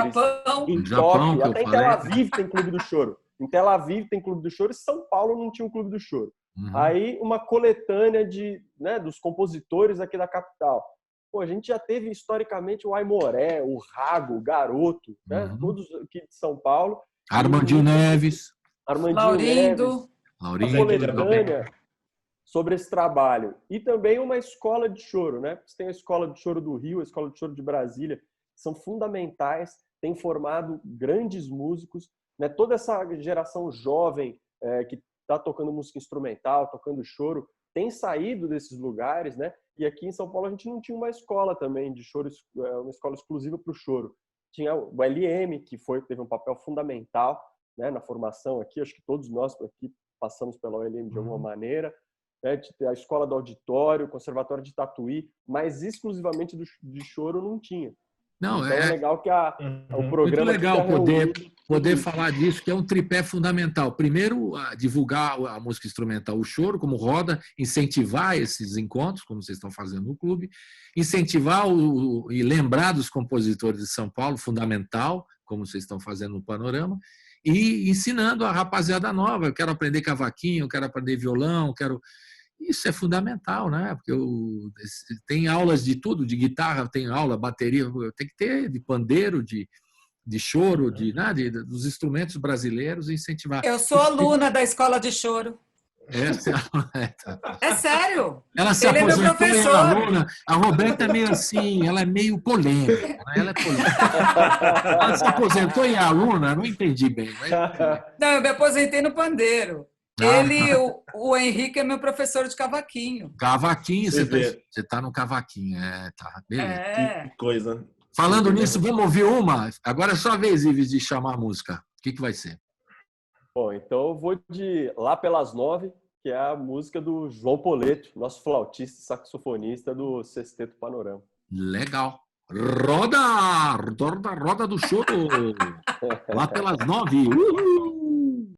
em Tóquio, até em Tel Aviv tem Clube do Choro. Em Tel Aviv tem Clube do Choro e São Paulo não tinha um Clube do Choro. Aí uma coletânea dos compositores aqui da capital. Pô, a gente já teve historicamente o Aimoré, o Rago, o Garoto, né? Todos aqui de São Paulo. Armandinho Neves. Laurindo. Uma coletânea sobre esse trabalho. E também uma escola de choro, né? Você tem a Escola de Choro do Rio, a Escola de Choro de Brasília, que são fundamentais, têm formado grandes músicos, né? Toda essa geração jovem que está tocando música instrumental, tocando choro, tem saído desses lugares, né? E aqui em São Paulo a gente não tinha uma escola também de choro, uma escola exclusiva para o choro. Tinha o LM, que teve um papel fundamental, né, na formação aqui. Acho que todos nós aqui passamos pela OLM de alguma maneira. Né? A escola do auditório, o conservatório de Tatuí, mas exclusivamente de choro não tinha. Não, então é legal que o programa... Muito legal poder falar disso, que é um tripé fundamental. Primeiro, divulgar a música instrumental, o choro, como roda, incentivar esses encontros, como vocês estão fazendo no clube, incentivar e lembrar dos compositores de São Paulo, fundamental, como vocês estão fazendo no Panorama, e ensinando a rapaziada nova. Eu quero aprender cavaquinho, eu quero aprender violão, Isso é fundamental, né? Porque tem aulas de tudo, de guitarra, tem aula, bateria, tem que ter de pandeiro, de choro, dos instrumentos brasileiros e incentivar. Eu sou aluna da Escola de Choro. Essa é a Roberta. É sério. Ela se Ele é meu aposentou e é professor. aluna. A Roberta é meio assim, ela é meio polêmica. Né? Ela é polêmica. Ela se aposentou e é aluna? Não entendi bem. Mas... Não, eu me aposentei no pandeiro. Ele, o Henrique, é meu professor de cavaquinho. Cavaquinho, Você você está no cavaquinho. Tá. Beleza. É. Que coisa. Falando nisso, vamos ouvir uma? Agora é sua vez, Ives, de chamar a música. O que vai ser? Bom, então eu vou de Lá pelas 9, que é a música do João Poleto, nosso flautista e saxofonista do Sexteto Panorama. Legal. Roda do show. Lá pelas 9. Uhul!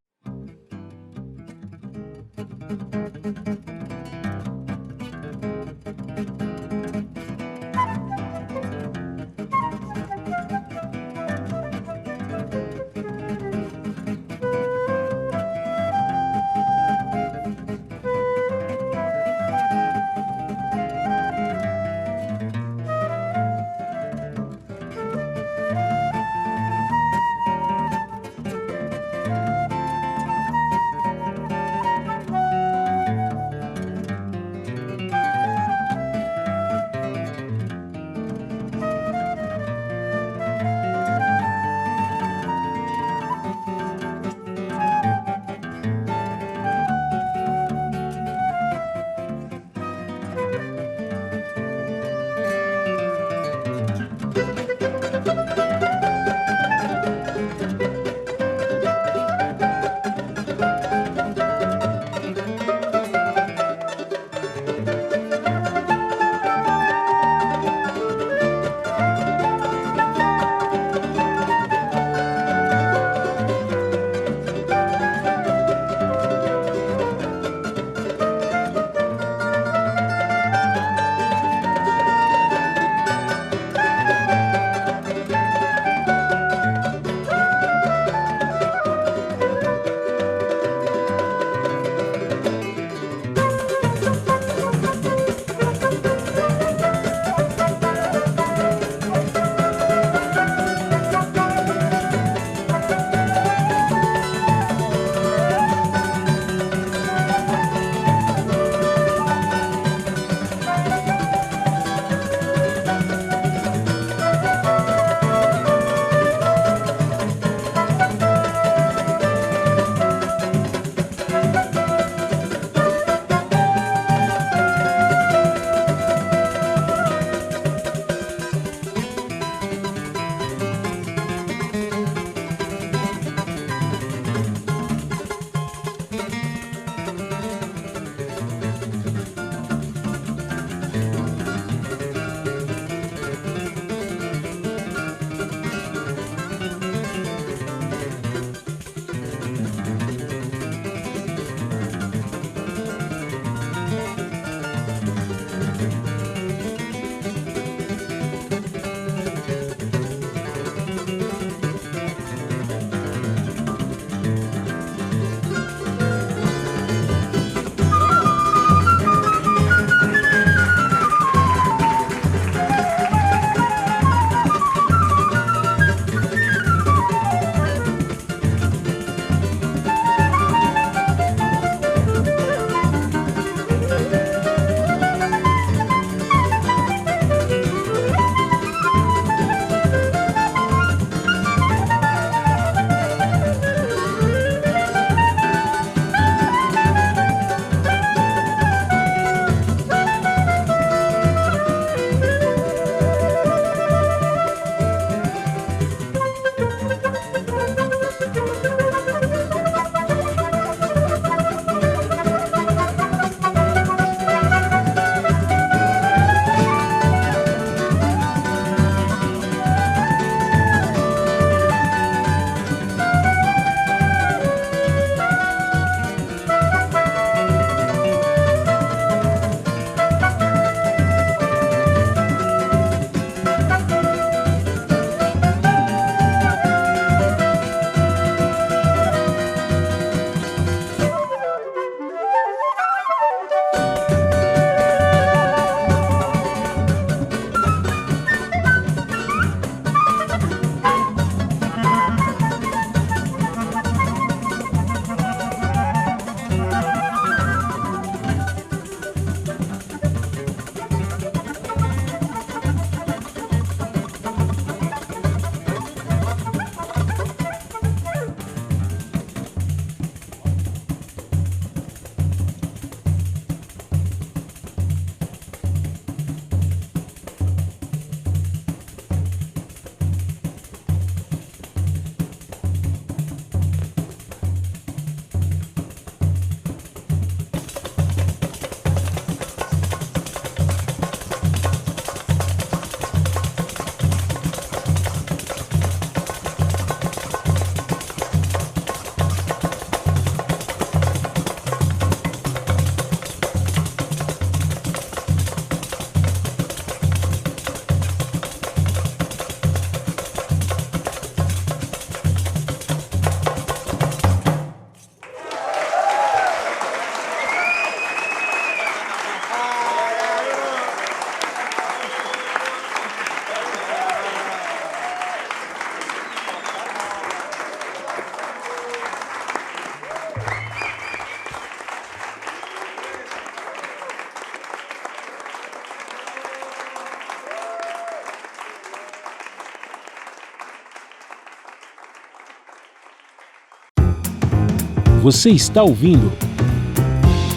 Você está ouvindo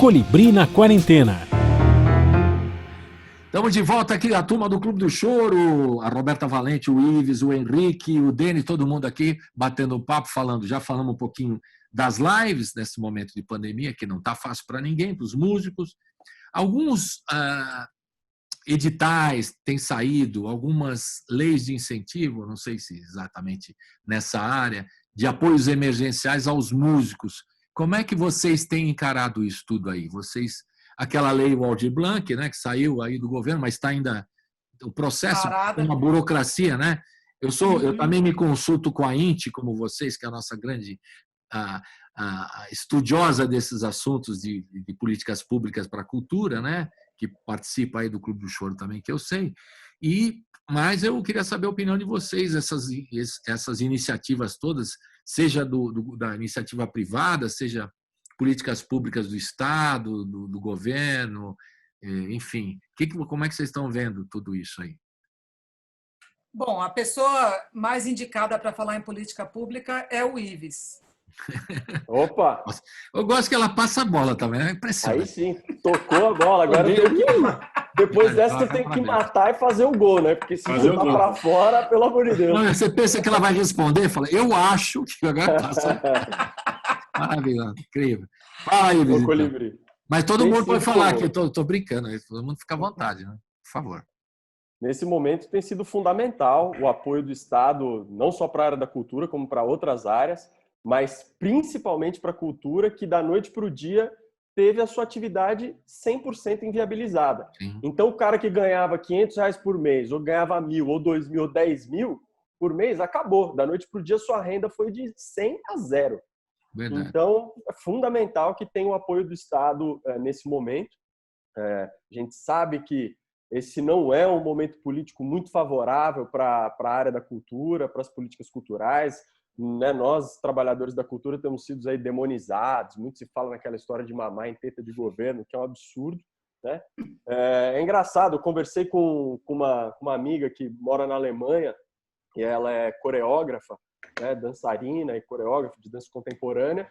Colibri na Quarentena. Estamos de volta aqui, a turma do Clube do Choro, a Roberta Valente, o Ives, o Henrique, o Denis, todo mundo aqui batendo um papo, já falamos um pouquinho das lives nesse momento de pandemia, que não está fácil para ninguém, para os músicos. Alguns editais têm saído, algumas leis de incentivo, não sei se exatamente nessa área, de apoios emergenciais aos músicos. Como é que vocês têm encarado isso tudo aí? Aquela lei Aldir Blanc, né, que saiu aí do governo, mas está ainda o processo, uma burocracia, né? Eu também me consulto com a INTE, como vocês, que é a nossa grande a estudiosa desses assuntos de políticas públicas para a cultura, né? Que participa aí do Clube do Choro também, que eu sei. Mas eu queria saber a opinião de vocês, essas iniciativas todas, seja da iniciativa privada, seja políticas públicas do Estado, do governo, enfim. Como é que vocês estão vendo tudo isso aí? Bom, a pessoa mais indicada para falar em política pública é o Ives. Opa! Eu gosto que ela passa a bola também, é impressionante. Aí sim, tocou a bola. Agora depois dessa eu tenho que matar e fazer o gol, né? Porque se voltar para fora, pelo amor de Deus. Não, você pensa que ela vai responder? Fala, eu acho que agora passa. Maravilha, incrível. Fala aí, Ives. Colibri. Mas todo mundo pode falar aqui, estou brincando, todo mundo fica à vontade, né? Por favor. Nesse momento tem sido fundamental o apoio do Estado, não só para a área da cultura, como para outras áreas, mas principalmente para a cultura, que da noite para o dia teve a sua atividade 100% inviabilizada. Sim. Então, o cara que ganhava R$500 por mês, ou ganhava 1.000, ou 2.000, ou 10.000 por mês, acabou. Da noite para o dia, sua renda foi de 100 a 0. Verdade. Então, é fundamental que tenha o apoio do Estado nesse momento. A gente sabe que esse não é um momento político muito favorável para a área da cultura, para as políticas culturais. Né? Nós, trabalhadores da cultura, temos sido aí demonizados. Muito se fala naquela história de mamar em teta de governo, que é um absurdo. Né? É engraçado, eu conversei com uma amiga que mora na Alemanha, e ela é coreógrafa, né, dançarina e coreógrafa de dança contemporânea.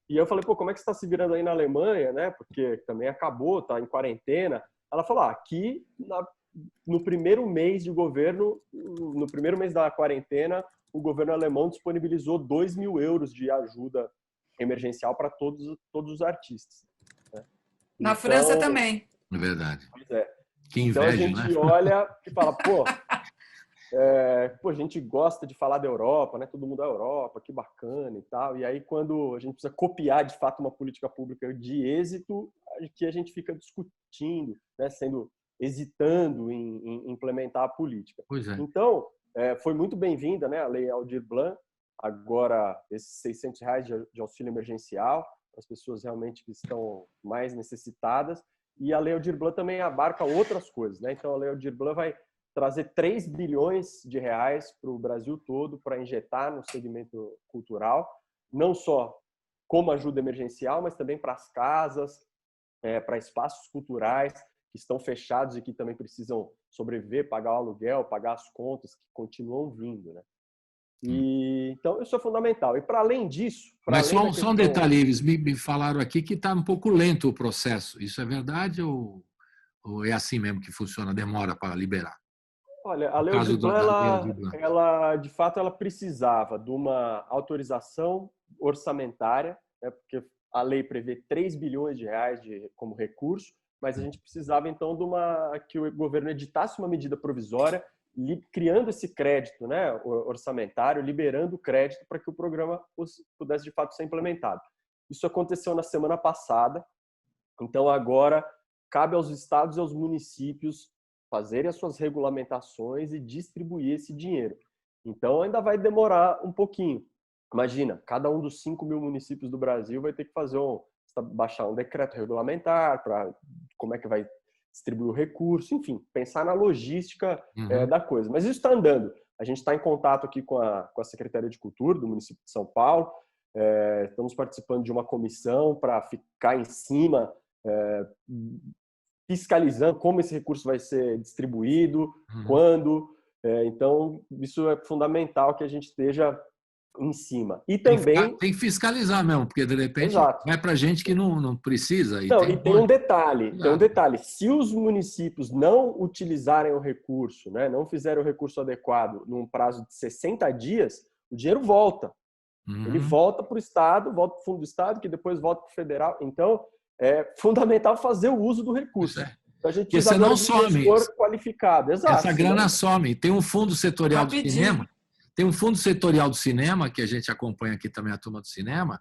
E eu falei, como é que você está se virando aí na Alemanha, né? Porque também acabou, está em quarentena. Ela falou, aqui no primeiro mês de governo, no primeiro mês da quarentena, o governo alemão disponibilizou 2.000 euros de ajuda emergencial para todos os artistas. Né? Na França também. É verdade. Pois é. Que inveja, então a gente olha e fala, a gente gosta de falar da Europa, né? Todo mundo da Europa, que bacana e tal. E aí, quando a gente precisa copiar, de fato, uma política pública de êxito, que a gente fica discutindo, né? Hesitando em implementar a política. Pois é. Então, foi muito bem-vinda, né? A Lei Aldir Blanc, agora esses R$600 de auxílio emergencial, para as pessoas realmente que estão mais necessitadas. E a Lei Aldir Blanc também abarca outras coisas, né? Então, a Lei Aldir Blanc vai trazer 3 bilhões de reais para o Brasil todo para injetar no segmento cultural, não só como ajuda emergencial, mas também para as casas, para espaços culturais que estão fechados e que também precisam sobreviver, pagar o aluguel, pagar as contas que continuam vindo, né? Então, isso é fundamental. E para além disso... Mas só um detalhe, eles me falaram aqui que está um pouco lento o processo. Isso é verdade ou é assim mesmo que funciona? Demora para liberar? Olha, a Lei Aldir Blanc, ela, de fato, ela precisava de uma autorização orçamentária, né, porque a lei prevê 3 bilhões de reais como recurso, mas a gente precisava, então, que o governo editasse uma medida provisória, criando esse crédito, né, orçamentário, liberando o crédito para que o programa pudesse, de fato, ser implementado. Isso aconteceu na semana passada, então agora cabe aos estados e aos municípios fazerem as suas regulamentações e distribuir esse dinheiro. Então, ainda vai demorar um pouquinho. Imagina, cada um dos 5.000 municípios do Brasil vai ter que baixar um decreto regulamentar para como é que vai distribuir o recurso, enfim, pensar na logística da coisa. Mas isso está andando. A gente está em contato aqui com a Secretaria de Cultura do município de São Paulo, estamos participando de uma comissão para ficar em cima, fiscalizando como esse recurso vai ser distribuído, quando. Então, isso é fundamental que a gente esteja em cima. E também... Tem que fiscalizar mesmo, porque de repente Exato. vai para gente que não precisa. E tem um detalhe. Se os municípios não utilizarem o recurso, né, não fizerem o recurso adequado num prazo de 60 dias, o dinheiro volta. Ele volta para o Estado, volta para o fundo do Estado, que depois volta para o federal. Então, é fundamental fazer o uso do recurso. Então, a gente precisa de um gestor qualificado. Exato. Essa grana some. Tem um fundo setorial do cinema. Tem um fundo setorial do cinema, que a gente acompanha aqui também, a turma do cinema,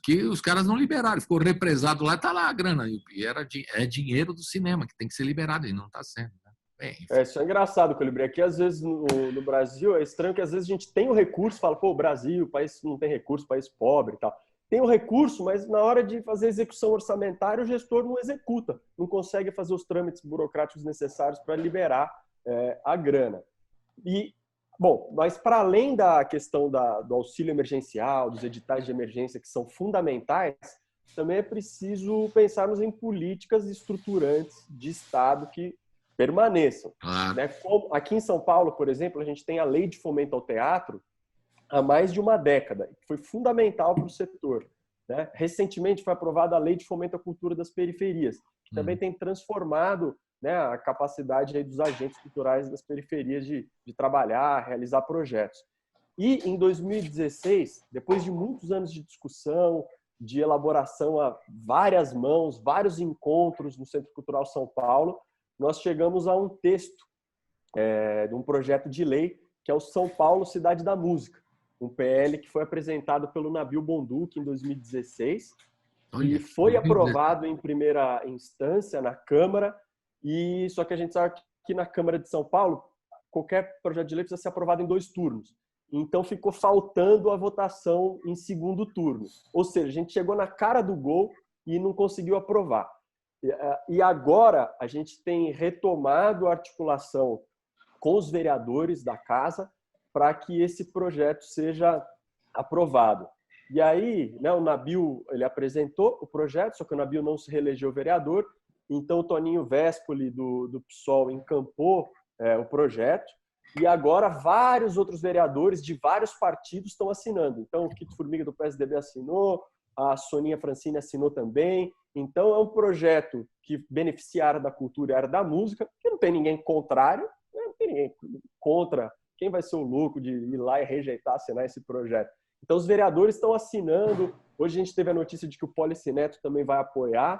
que os caras não liberaram. Ficou represado lá, está lá a grana. E é dinheiro do cinema, que tem que ser liberado, e não está sendo. Né? Isso é engraçado, Colibri. Aqui, às vezes, no Brasil, é estranho que às vezes a gente tem o recurso, fala, pô, o Brasil, o país não tem recurso, país pobre e tal. Tem o recurso, mas na hora de fazer a execução orçamentária, o gestor não executa, não consegue fazer os trâmites burocráticos necessários para liberar a grana. Bom, mas para além da questão do auxílio emergencial, dos editais de emergência, que são fundamentais, também é preciso pensarmos em políticas estruturantes de Estado que permaneçam. Né? Como aqui em São Paulo, por exemplo, a gente tem a Lei de Fomento ao Teatro há mais de uma década, que foi fundamental para o setor. Né? Recentemente foi aprovada a Lei de Fomento à Cultura das Periferias, que também tem transformado, né, a capacidade aí dos agentes culturais das periferias de trabalhar, realizar projetos. E em 2016, depois de muitos anos de discussão, de elaboração a várias mãos, vários encontros no Centro Cultural São Paulo, nós chegamos a um texto de um projeto de lei, que é o São Paulo Cidade da Música, um PL que foi apresentado pelo Nabil Bonduque em 2016 e foi aprovado em primeira instância na Câmara. E só que a gente sabe que na Câmara de São Paulo qualquer projeto de lei precisa ser aprovado em 2 turnos. Então ficou faltando a votação em segundo turno. Ou seja, a gente chegou na cara do gol e não conseguiu aprovar. E agora a gente tem retomado a articulação com os vereadores da casa para que esse projeto seja aprovado. E aí, né, o Nabil ele apresentou o projeto, só que o Nabil não se reelegeu vereador. Então, o Toninho Vespoli, do PSOL, encampou o projeto e agora vários outros vereadores de vários partidos estão assinando. Então, o Kito Formiga, do PSDB, assinou, a Soninha Francini assinou também. Então, é um projeto que beneficia a área da cultura e a área da música, que não tem ninguém contrário, né? Não tem ninguém contra. Quem vai ser o louco de ir lá e rejeitar, assinar esse projeto? Então, os vereadores estão assinando. Hoje a gente teve a notícia de que o Policineto também vai apoiar.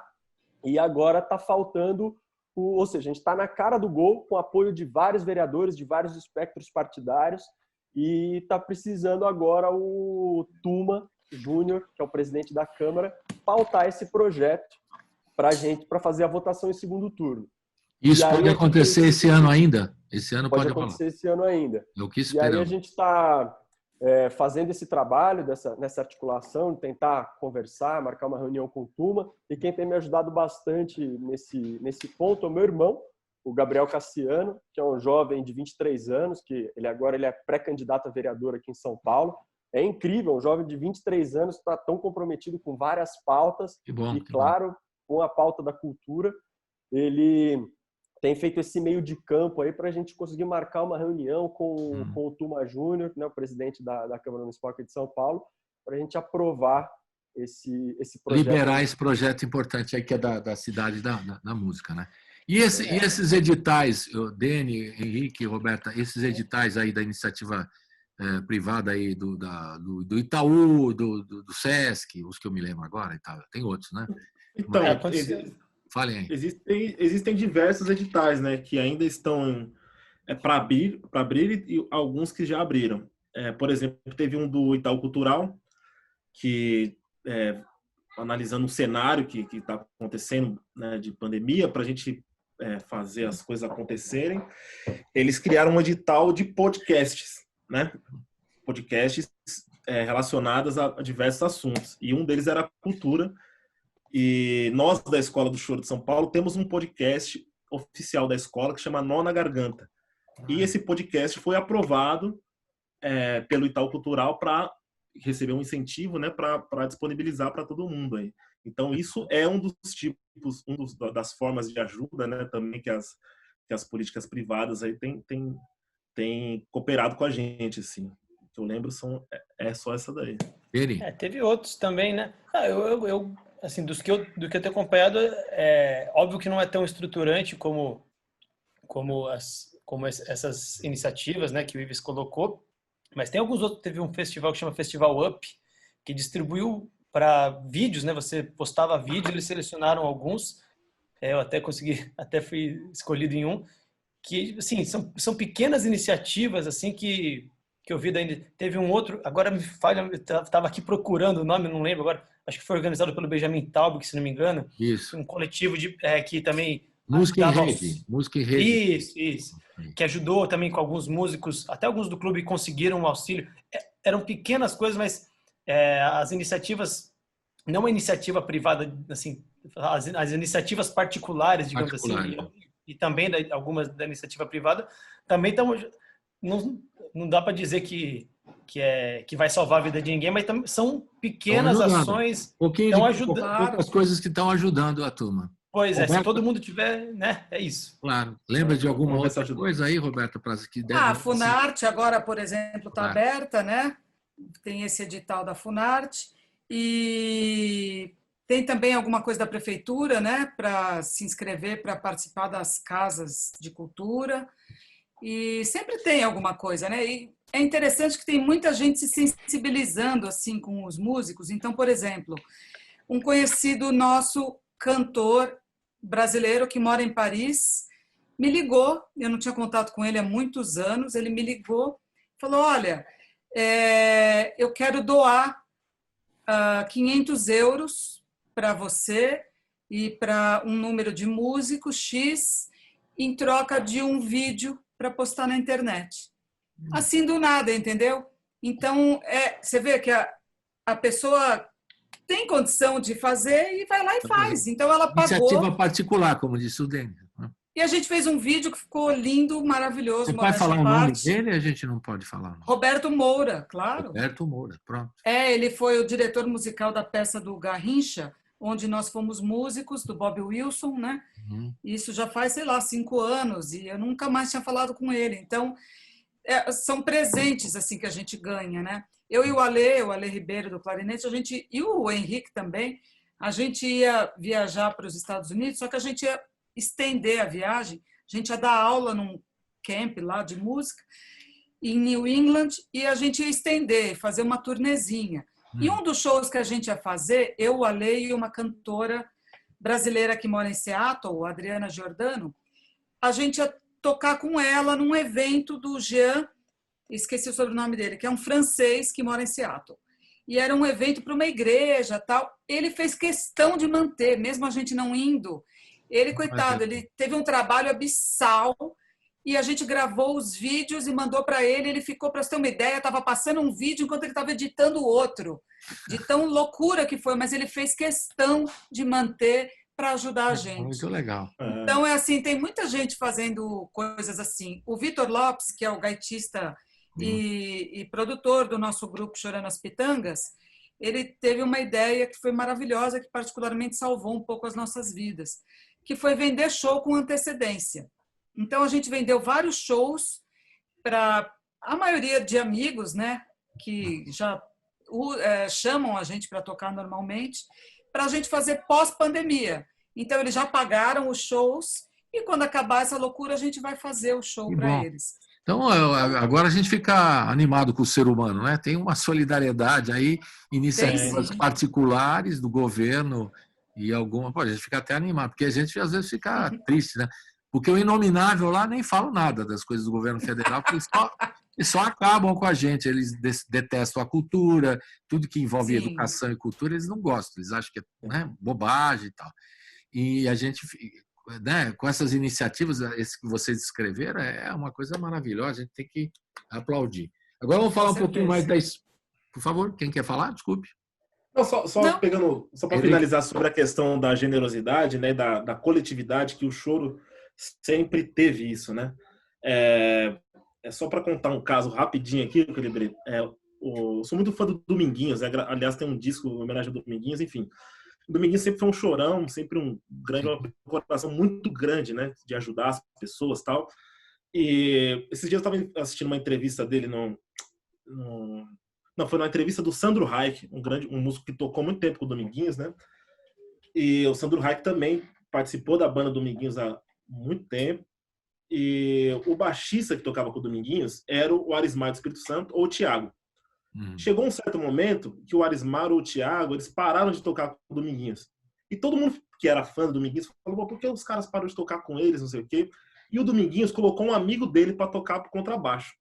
E agora está faltando, ou seja, a gente está na cara do gol com o apoio de vários vereadores, de vários espectros partidários, e está precisando agora o Tuma Júnior, que é o presidente da Câmara, pautar esse projeto para fazer a votação em segundo turno. Isso pode acontecer esse ano ainda? Esse ano pode acontecer esse ano ainda. Eu quis esperar. E aí a gente está fazendo esse trabalho nessa articulação, de tentar conversar, marcar uma reunião com o Tuma, e quem tem me ajudado bastante nesse ponto é o meu irmão, o Gabriel Cassiano, que é um jovem de 23 anos, que ele é pré-candidato a vereador aqui em São Paulo. É incrível, um jovem de 23 anos está tão comprometido com várias pautas, claro, com a pauta da cultura. Ele tem feito esse meio de campo aí para a gente conseguir marcar uma reunião com o Tuma Júnior, né, o presidente da Câmara Municipal aqui de São Paulo, para a gente aprovar esse projeto. Liberar esse projeto importante aí que é da cidade da música, né? E esses editais, Dene, Henrique, Roberta, esses editais aí da iniciativa privada aí do Itaú, do Sesc, os que eu me lembro agora, e tal. Tem outros, né? Então, falem aí. Existem diversos editais, né, que ainda estão para abrir e alguns que já abriram. Por exemplo, teve um do Itaú Cultural, que analisando o cenário que está acontecendo, né, de pandemia, para a gente fazer as coisas acontecerem, eles criaram um edital de podcasts, né? Podcasts relacionados a diversos assuntos. E um deles era a cultura. E nós, da Escola do Choro de São Paulo, temos um podcast oficial da escola que chama Nó na Garganta. E esse podcast foi aprovado pelo Itaú Cultural para receber um incentivo, né, para disponibilizar para todo mundo aí. Então, isso é um dos tipos, das formas de ajuda, né, também que as políticas privadas aí têm cooperado com a gente, assim. que eu lembro é só essa daí. Teve outros também, né? Eu assim, do que eu tenho acompanhado, óbvio que não é tão estruturante como essas iniciativas, né, que o Ives colocou, mas tem alguns outros. Teve um festival que chama Festival Up, que distribuiu para vídeos, né? Você postava vídeo, eles selecionaram alguns. Eu até fui escolhido em um, que, assim, são pequenas iniciativas, assim, que eu vi ainda. Teve um outro, agora me falha, eu estava aqui procurando o nome, não lembro agora, acho que foi organizado pelo Benjamin Taub, se não me engano. Isso. Um coletivo que também Música em ajudava Rede. Música em Rede. Isso. Que ajudou também com alguns músicos, até alguns do clube conseguiram um auxílio. Eram pequenas coisas, mas as iniciativas, não a iniciativa privada, assim, as iniciativas particulares, digamos assim, e também algumas da iniciativa privada, também estão. Não dá para dizer que vai salvar a vida de ninguém, mas são pequenas ações que estão ajudando. Poucas coisas que estão ajudando a turma. Pois Roberto, se todo mundo tiver, né, é isso. Claro. Lembra de alguma outra coisa aí, Roberto? A Funarte agora, por exemplo, está aberta, né? Tem esse edital da Funarte. E tem também alguma coisa da prefeitura, né, para se inscrever para participar das casas de cultura. E sempre tem alguma coisa, né? E é interessante que tem muita gente se sensibilizando assim com os músicos. Então, por exemplo, um conhecido nosso cantor brasileiro que mora em Paris me ligou. Eu não tinha contato com ele há muitos anos. Ele me ligou, falou: olha, eu quero doar 500 euros para você e para um número de músicos X em troca de um vídeo para postar na internet. Assim do nada, entendeu? Então, você vê que a pessoa tem condição de fazer e vai lá e faz. Então, ela pagou. Iniciativa particular, como disse o Dênis. E a gente fez um vídeo que ficou lindo, maravilhoso. Você pode falar o nome dele? A gente não pode falar. Não. Roberto Moura, claro. Roberto Moura, pronto. Ele foi o diretor musical da peça do Garrincha, onde nós fomos músicos, do Bob Wilson, né? Isso já faz, 5 anos, e eu nunca mais tinha falado com ele. Então, são presentes assim que a gente ganha, né? Eu e o Ale Ribeiro, do clarinete, e o Henrique também, a gente ia viajar para os Estados Unidos, só que a gente ia estender a viagem, a gente ia dar aula num camp lá de música, em New England, e a gente ia estender, fazer uma turnezinha. E um dos shows que a gente ia fazer, eu, o Ale e uma cantora brasileira que mora em Seattle, a Adriana Giordano, a gente ia tocar com ela num evento do Jean, esqueci o sobrenome dele, que é um francês que mora em Seattle. E era um evento para uma igreja, tal. Ele fez questão de manter, mesmo a gente não indo. Ele, coitado, ele teve um trabalho abissal e a gente gravou os vídeos e mandou para ele. Ele ficou, para você ter uma ideia, estava passando um vídeo enquanto ele estava editando outro. De tão loucura que foi, mas ele fez questão de manter para ajudar a gente. Muito legal. Então, assim, tem muita gente fazendo coisas assim. O Vitor Lopes, que é o gaitista e produtor do nosso grupo Chorando as Pitangas, ele teve uma ideia que foi maravilhosa, que particularmente salvou um pouco as nossas vidas, que foi vender show com antecedência. Então, a gente vendeu vários shows para a maioria de amigos, né, que já chamam a gente para tocar normalmente, para a gente fazer pós-pandemia. Então, eles já pagaram os shows e, quando acabar essa loucura, a gente vai fazer o show para eles. Então, agora a gente fica animado com o ser humano, né? Tem uma solidariedade aí, iniciativas particulares do governo e alguma... Pô, a gente fica até animado, porque a gente às vezes fica triste, né? Porque o inominável lá nem fala nada das coisas do governo federal, porque eles só acabam com a gente. Eles detestam a cultura, tudo que envolve educação e cultura, eles não gostam, eles acham que é bobagem e tal. E a gente... Né, com essas iniciativas, esse que vocês descreveram, é uma coisa maravilhosa, a gente tem que aplaudir. Agora vamos falar um pouquinho mais da... Por favor, quem quer falar? Desculpe. Não, só para finalizar sobre a questão da generosidade, né, da coletividade, que o choro sempre teve isso, né? Só para contar um caso rapidinho aqui, eu sou muito fã do Dominguinhos, né? Aliás, tem um disco em homenagem ao Dominguinhos, enfim. O Dominguinhos sempre foi um chorão, sempre um coração muito grande, né, de ajudar as pessoas e tal. E esses dias eu estava assistindo uma entrevista dele Não, foi numa entrevista do Sandro Reich, um músico que tocou muito tempo com o Dominguinhos, né? E o Sandro Reich também participou da banda Dominguinhos há muito tempo. E o baixista que tocava com o Dominguinhos era o Arismar do Espírito Santo ou o Thiago. Chegou um certo momento que o Arismar ou o Thiago, eles pararam de tocar com o Dominguinhos. E todo mundo que era fã do Dominguinhos falou, por que os caras pararam de tocar com eles, não sei o quê. E o Dominguinhos colocou um amigo dele para tocar pro contrabaixo.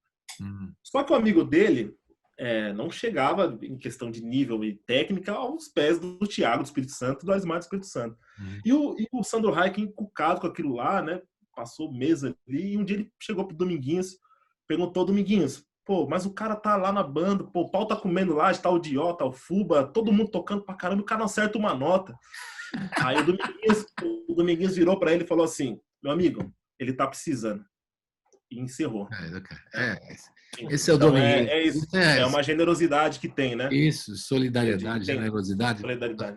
Só que o amigo dele não chegava, em questão de nível e técnica, aos pés do Thiago do Espírito Santo e do Arismar do Espírito Santo. E o Sandro Reich, encucado com aquilo lá, né? Passou mesa ali, e um dia ele chegou pro Dominguinhos, perguntou, Dominguinhos, pô, mas o cara tá lá na banda, pô, o pau tá comendo lá, tá o Dió, tá o Fuba, todo mundo tocando pra caramba, o cara não acerta uma nota. Aí o Dominguinhos virou pra ele e falou assim, meu amigo, ele tá precisando. E encerrou. Esse é o Dominguinhos. Isso. É uma generosidade que tem, né? Isso, solidariedade, generosidade. Solidariedade.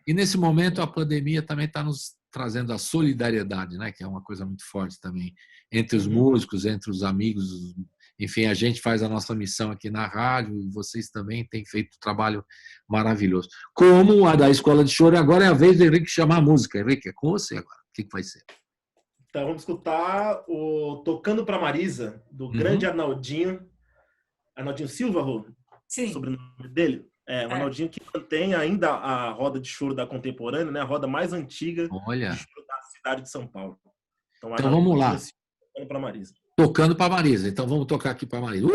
E nesse momento a pandemia também está nos trazendo a solidariedade, né? Que é uma coisa muito forte também entre os músicos, entre os amigos. Enfim, a gente faz a nossa missão aqui na rádio e vocês também têm feito um trabalho maravilhoso. Como a da Escola de Choro, agora é a vez do Henrique chamar a música. Henrique, é com você agora. O que vai ser? Então vamos escutar o Tocando pra Marisa, do grande Arnaldinho Silva, Rô? Sim. O sobrenome dele. O Arnaldinho que mantém ainda a roda de choro da contemporânea, né? A roda mais antiga de choro da cidade de São Paulo. Então vamos lá. Tocando pra Marisa. Tocando pra Marisa. Então vamos tocar aqui pra Marisa.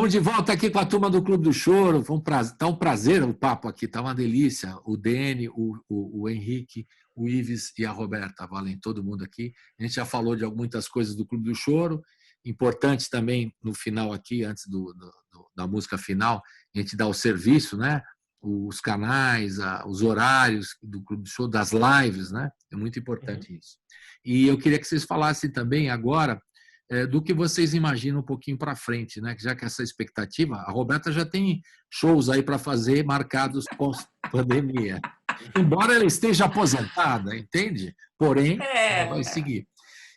Estamos de volta aqui com a turma do Clube do Choro. Tá um prazer o papo aqui, tá uma delícia. O Dene, o Henrique, o Ives e a Roberta, valem todo mundo aqui. A gente já falou de muitas coisas do Clube do Choro. Importante também no final aqui, antes da música final, a gente dá o serviço, né? Os canais, os horários do Clube do Choro, das lives, né? É muito importante isso. E eu queria que vocês falassem também agora do que vocês imaginam um pouquinho para frente, né? Já que essa expectativa, a Roberta já tem shows aí para fazer marcados pós-pandemia. Embora ela esteja aposentada, entende? Porém, ela vai seguir.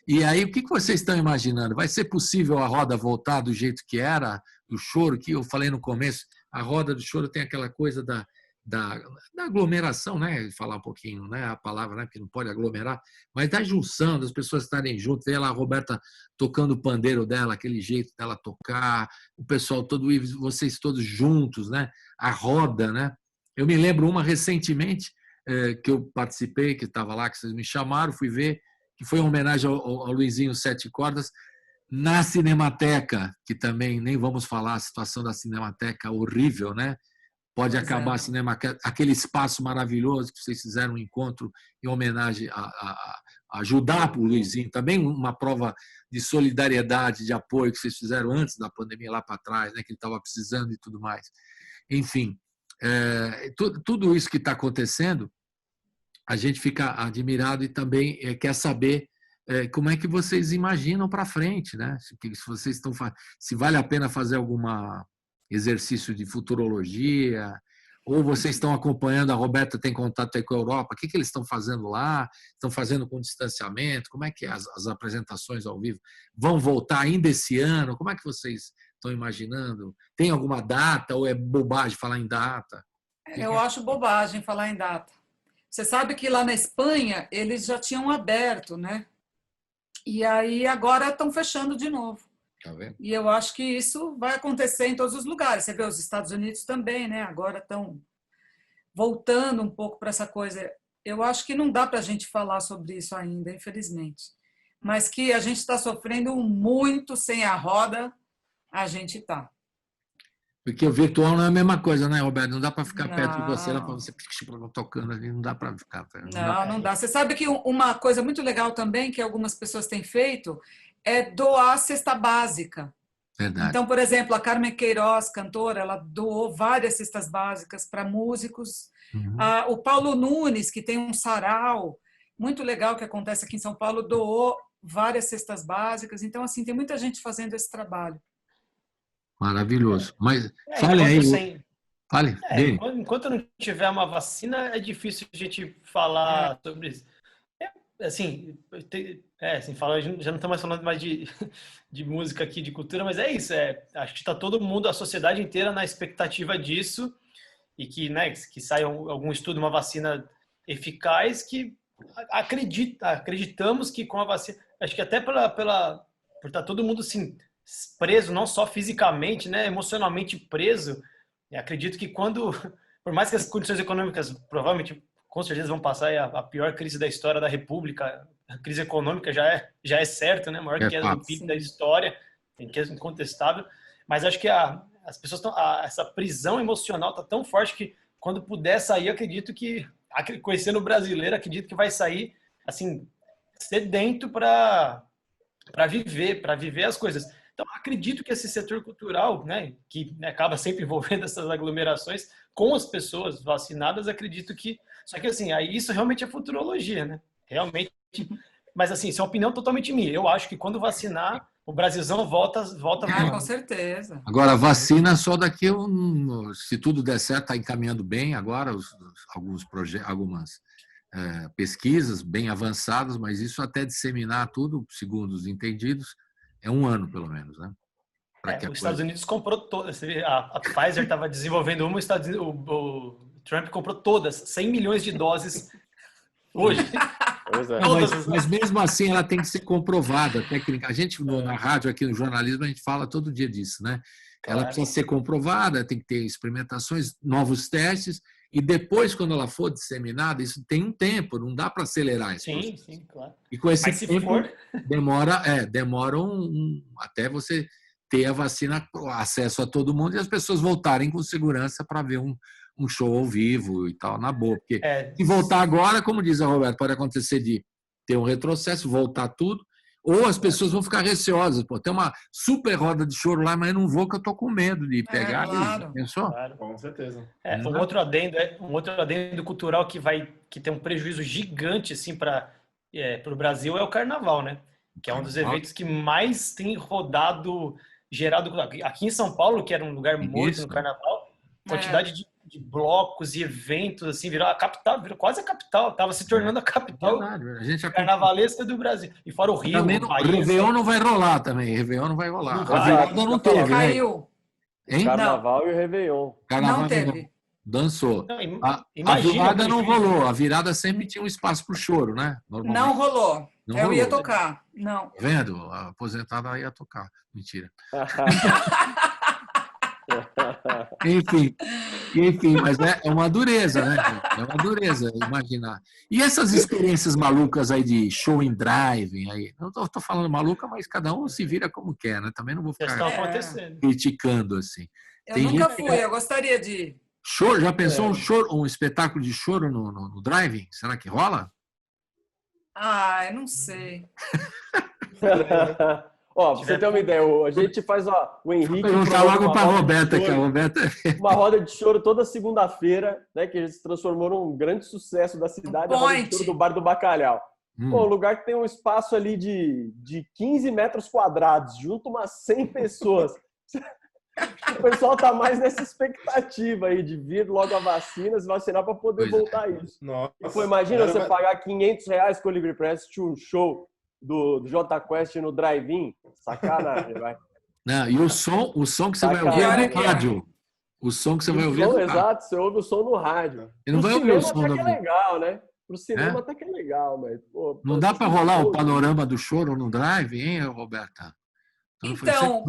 E aí, o que vocês estão imaginando? Vai ser possível a roda voltar do jeito que era, do choro, que eu falei no começo, a roda do choro tem aquela coisa da aglomeração, né? Falar um pouquinho, né? A palavra, né? Que não pode aglomerar, mas da junção, das pessoas estarem juntas, ver lá a Roberta tocando o pandeiro dela, aquele jeito dela tocar, o pessoal todo, vocês todos juntos, né? A roda, né? Eu me lembro uma recentemente que eu participei, que estava lá, que vocês me chamaram, fui ver, que foi uma homenagem ao Luizinho Sete Cordas, na Cinemateca, que também nem vamos falar a situação da Cinemateca horrível, né? Pode acabar a Cinemateca, aquele espaço maravilhoso que vocês fizeram um encontro em homenagem a ajudar o Luizinho, também uma prova de solidariedade, de apoio que vocês fizeram antes da pandemia lá para trás, né? Que ele estava precisando e tudo mais. Enfim, tudo isso que está acontecendo, a gente fica admirado e também quer saber como é que vocês imaginam para frente, né? Se vocês estão, se vale a pena fazer algum exercício de futurologia, ou vocês estão acompanhando, a Roberta tem contato aí com a Europa, o que eles estão fazendo lá? Estão fazendo com distanciamento? Como é que é as apresentações ao vivo? Vão voltar ainda esse ano? Como é que vocês estão imaginando? Tem alguma data ou é bobagem falar em data? Eu acho bobagem falar em data. Você sabe que lá na Espanha eles já tinham aberto, né? E aí agora estão fechando de novo. Tá vendo? E eu acho que isso vai acontecer em todos os lugares. Você vê os Estados Unidos também, né? Agora estão voltando um pouco para essa coisa. Eu acho que não dá para a gente falar sobre isso ainda, infelizmente. Mas que a gente está sofrendo muito sem a roda, a gente está. Porque o virtual não é a mesma coisa, né, Roberto? Não dá para ficar perto de você, dá para você tocando ali, não dá para ficar. Não dá. Você sabe que uma coisa muito legal também, que algumas pessoas têm feito, é doar cesta básica. Verdade. Então, por exemplo, a Carmen Queiroz, cantora, ela doou várias cestas básicas para músicos. O Paulo Nunes, que tem um sarau muito legal que acontece aqui em São Paulo, doou várias cestas básicas. Então, assim, tem muita gente fazendo esse trabalho. Maravilhoso. Mas fale aí. Fale. Enquanto não tiver uma vacina, é difícil a gente falar sobre isso. Assim, falar, já não estamos mais falando mais de música aqui, de cultura, mas é isso. Acho que está todo mundo, a sociedade inteira, na expectativa disso e que, né, que saia algum estudo, uma vacina eficaz, que acreditamos que com a vacina, acho que até por estar todo mundo assim, preso, não só fisicamente, né, emocionalmente preso. Acredito que por mais que as condições econômicas provavelmente, com certeza, vão passar a pior crise da história da República, a crise econômica já é certo, né, maior que a do PIB da história, que é incontestável, mas acho que as pessoas essa prisão emocional está tão forte que quando puder sair, acredito que, conhecendo o brasileiro, acredito que vai sair assim, sedento para viver as coisas. Então, acredito que esse setor cultural, né, que acaba sempre envolvendo essas aglomerações com as pessoas vacinadas, acredito que... Só que, assim, aí isso realmente é futurologia, né? Realmente. Mas, assim, isso é uma opinião totalmente minha. Eu acho que quando vacinar, o Brasilzão volta com certeza. Agora, vacina só daqui, se tudo der certo, está encaminhando bem agora, algumas pesquisas bem avançadas, mas isso até disseminar tudo, segundo os entendidos, é 1 ano, pelo menos, né? Os Estados Unidos comprou todas. A Pfizer estava desenvolvendo uma, o Trump comprou todas, 100 milhões de doses hoje. Mas mesmo assim ela tem que ser comprovada. A gente, na rádio, aqui no jornalismo, a gente fala todo dia disso, né? Ela precisa ser comprovada, tem que ter experimentações, novos testes, e depois, quando ela for disseminada, isso tem um tempo, não dá para acelerar isso. Sim, claro. E com esse tempo, demora até você ter a vacina, acesso a todo mundo e as pessoas voltarem com segurança para ver um show ao vivo e tal, na boa. Porque se voltar agora, como diz a Roberta, pode acontecer de ter um retrocesso, voltar tudo, ou as pessoas vão ficar receosas. Pô, tem uma super roda de choro lá, mas eu não vou que eu tô com medo de pegar. Claro. Pensou? Claro. Com certeza. Um outro adendo cultural que tem um prejuízo gigante assim, para o Brasil é o Carnaval, né? Que é um dos eventos que mais tem gerado. Aqui em São Paulo, que era um lugar morto no Carnaval, quantidade de blocos e eventos, assim, virou a capital, virou quase a capital, estava se tornando a capital carnavalesca do Brasil. E fora o Rio, também o Bahia, Réveillon não vai rolar também, Réveillon não vai rolar. Não A virada não teve, né? Caiu. Hein? Carnaval e o Réveillon. Não teve. Dançou. Não, A imagina virada não prejuízo. rolou. A virada sempre tinha um espaço para o choro, né? Normalmente. Não rolou. Não Eu ia rolou. tocar. Não. Tá vendo? A aposentada ia tocar. Mentira. Enfim, mas é uma dureza, né? É uma dureza imaginar. E essas experiências malucas aí de show em drive, aí, não tô falando maluca, mas cada um se vira como quer, né? Também não vou Já ficar estão acontecendo. criticando assim. Eu Tem nunca gente fui, eu gostaria de ir. Choro, já pensou um espetáculo de choro no drive? Será que rola? Ah, eu não sei. Ó, pra você ter uma ideia, a gente faz o Henrique. Perguntar logo para a Roberta, que a Roberta. Uma roda de choro toda segunda-feira, né? Que se transformou num grande sucesso da cidade, a roda de choro do Bar do Bacalhau. Pô, um lugar que tem um espaço ali de 15 metros quadrados, junto umas 100 pessoas. O pessoal tá mais nessa expectativa aí de vir logo a vacina, se vacinar para poder voltar isso. Nossa. Pô, imagina você pagar R$500 com o Livre para assistir um show do Jota Quest no drive-in. Sacanagem, vai. Não, e o som que você vai ouvir é no rádio. O som que você vai ouvir é no rádio. Exato, você ouve o som no rádio. E não vai ouvir o som até que é legal, né? Pro cinema até que é legal, mas... Pô, não dá para rolar o panorama do choro no drive, hein, Roberta? Então,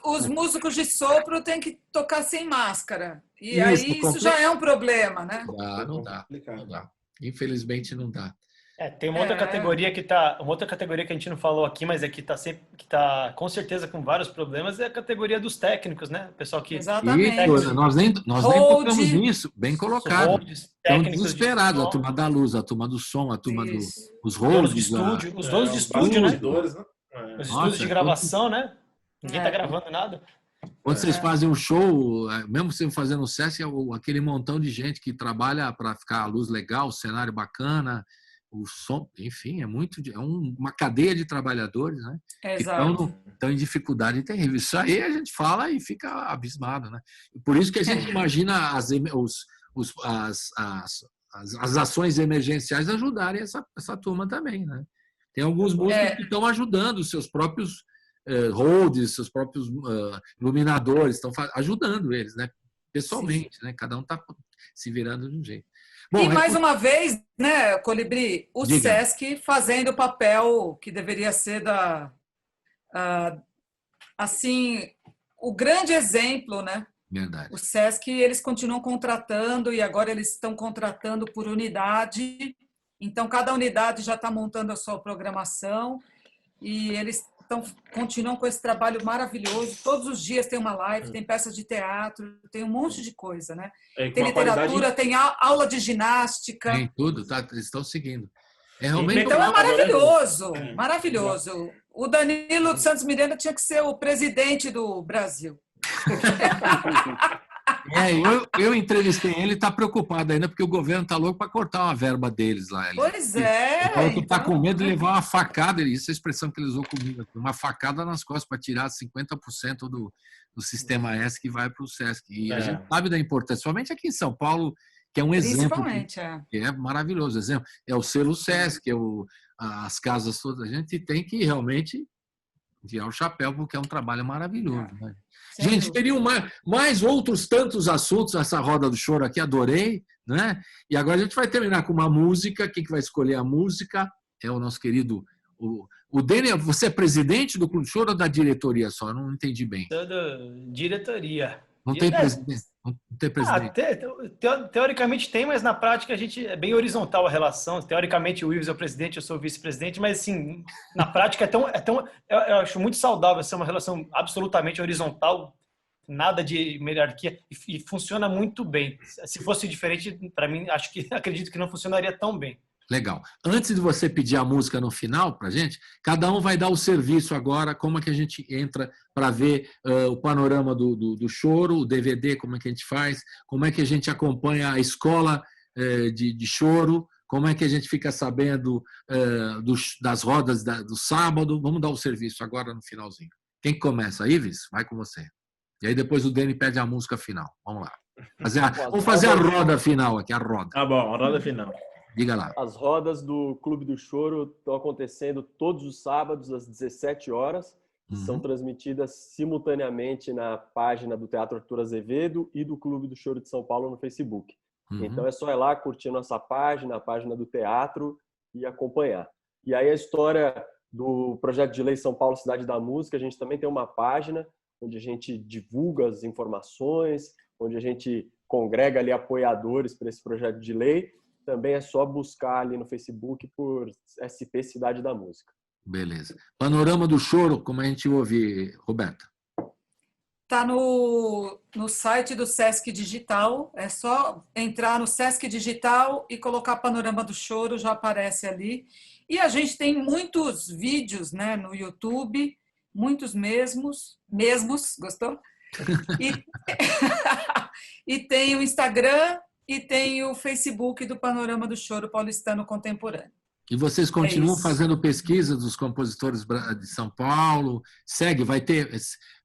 os músicos de sopro têm que tocar sem máscara. E isso já é um problema, né? Não dá. Infelizmente não dá. Tem uma outra categoria que a gente não falou aqui, mas que tá com certeza com vários problemas, é a categoria dos técnicos, né? O pessoal que... Exatamente. Nós nem tocamos nisso, bem colocado. Estão desesperados, a turma da luz, a turma do som, a turma dos holds. Os donos de estúdio, né? Os Nossa, estúdios de gravação, né? Ninguém tá gravando nada. Quando vocês fazem um show, mesmo você fazendo o SESC, aquele montão de gente que trabalha para ficar a luz legal, o cenário bacana, o som, enfim, é uma cadeia de trabalhadores, né? Que estão em dificuldade terrível. Isso aí a gente fala e fica abismado, né? Por isso que a gente imagina as ações emergenciais ajudarem essa turma também, né? Tem alguns músicos que estão ajudando os seus próprios holds, seus próprios iluminadores, estão ajudando eles, né? Pessoalmente, né? Cada um está se virando de um jeito. Bom, e mais uma vez, né, Colibri, o SESC fazendo o papel que deveria ser assim, o grande exemplo, né? Verdade. O SESC, eles continuam contratando e agora eles estão contratando por unidade. Então, cada unidade já está montando a sua programação e eles continuam com esse trabalho maravilhoso. Todos os dias tem uma live, tem peças de teatro, tem um monte de coisa, né? Tem literatura, tem aula de ginástica. Tem tudo, eles estão seguindo. Então é maravilhoso, maravilhoso. O Danilo dos Santos Miranda tinha que ser o presidente do Brasil. Eu entrevistei ele, está preocupado ainda, porque o governo está louco para cortar uma verba deles lá. Pois é. Ele está com medo de levar uma facada, isso é a expressão que ele usou comigo, uma facada nas costas para tirar 50% do sistema S que vai para o SESC. E a gente sabe da importância, somente aqui em São Paulo, que é um exemplo. Principalmente, que é maravilhoso. Exemplo, é o selo SESC, as casas todas. A gente tem que realmente tirar o chapéu, porque é um trabalho maravilhoso. Né? Gente, teriam mais outros tantos assuntos nessa roda do choro aqui, adorei, né? E agora a gente vai terminar com uma música. Quem que vai escolher a música é o nosso querido... O Dênia, você é presidente do Clube do Choro ou da diretoria só? Eu não entendi bem. Toda diretoria. Não tem presidente? Não tem presidente. Teoricamente tem, mas na prática a gente é bem horizontal a relação. Teoricamente o Ives é o presidente, eu sou o vice-presidente, mas assim, na prática eu acho muito saudável ser uma relação absolutamente horizontal, nada de hierarquia, e funciona muito bem. Se fosse diferente, para mim, acredito que não funcionaria tão bem. Legal. Antes de você pedir a música no final para a gente, cada um vai dar o serviço agora, como é que a gente entra para ver o panorama do choro, o DVD, como é que a gente faz, como é que a gente acompanha a escola de choro, como é que a gente fica sabendo das rodas do sábado. Vamos dar o serviço agora no finalzinho. Quem que começa? Ives? Vai com você. E aí depois o Dani pede a música final. Vamos lá. Vamos fazer a roda final aqui, a roda. Tá bom, a roda final. Diga lá. As rodas do Clube do Choro estão acontecendo todos os sábados às 17 horas. São transmitidas simultaneamente na página do Teatro Arthur Azevedo e do Clube do Choro de São Paulo no Facebook. Então é só ir lá curtir nossa página, a página do teatro, e acompanhar. E aí a história do Projeto de Lei São Paulo Cidade da Música, a gente também tem uma página onde a gente divulga as informações, onde a gente congrega ali apoiadores para esse projeto de lei. Também é só buscar ali no Facebook por SP Cidade da Música. Beleza. Panorama do Choro, como a gente ouve, Roberta? Está no site do Sesc Digital. É só entrar no Sesc Digital e colocar Panorama do Choro, já aparece ali. E a gente tem muitos vídeos, né, no YouTube, muitos mesmos, gostou? E tem o Instagram e tem o Facebook do Panorama do Choro Paulistano Contemporâneo. E vocês continuam fazendo pesquisa dos compositores de São Paulo? Vai ter...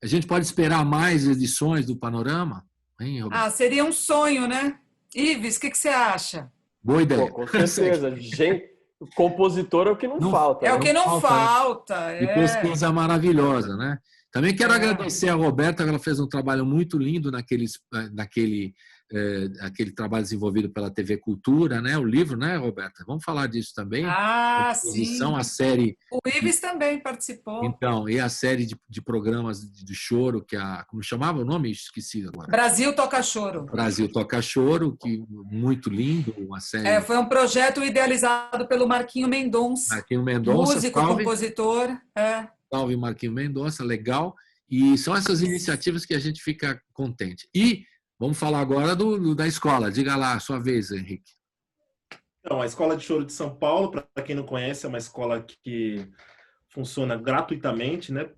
A gente pode esperar mais edições do Panorama? Hein, Roberto? Seria um sonho, né? Ives, o que você acha? Boa ideia. Pô, com certeza. Compositor é o que não falta. É o que não falta. E pesquisa maravilhosa, né? Também quero agradecer a Roberta, ela fez um trabalho muito lindo naquele trabalho desenvolvido pela TV Cultura, né? O livro, né, Roberta? Vamos falar disso também. Sim. A série. O Ives também participou. Então, e a série de programas de choro, como chamava o nome? Esqueci agora. Brasil Toca Choro. Brasil Toca Choro, que muito lindo, uma série. Foi um projeto idealizado pelo Marquinho Mendonça. Marquinho Mendonça, músico, compositor. Salve Marquinho Mendonça, legal. E são essas iniciativas que a gente fica contente. E vamos falar agora da escola. Diga lá, a sua vez, Henrique. Então, a Escola de Choro de São Paulo, para quem não conhece, é uma escola que funciona gratuitamente, né?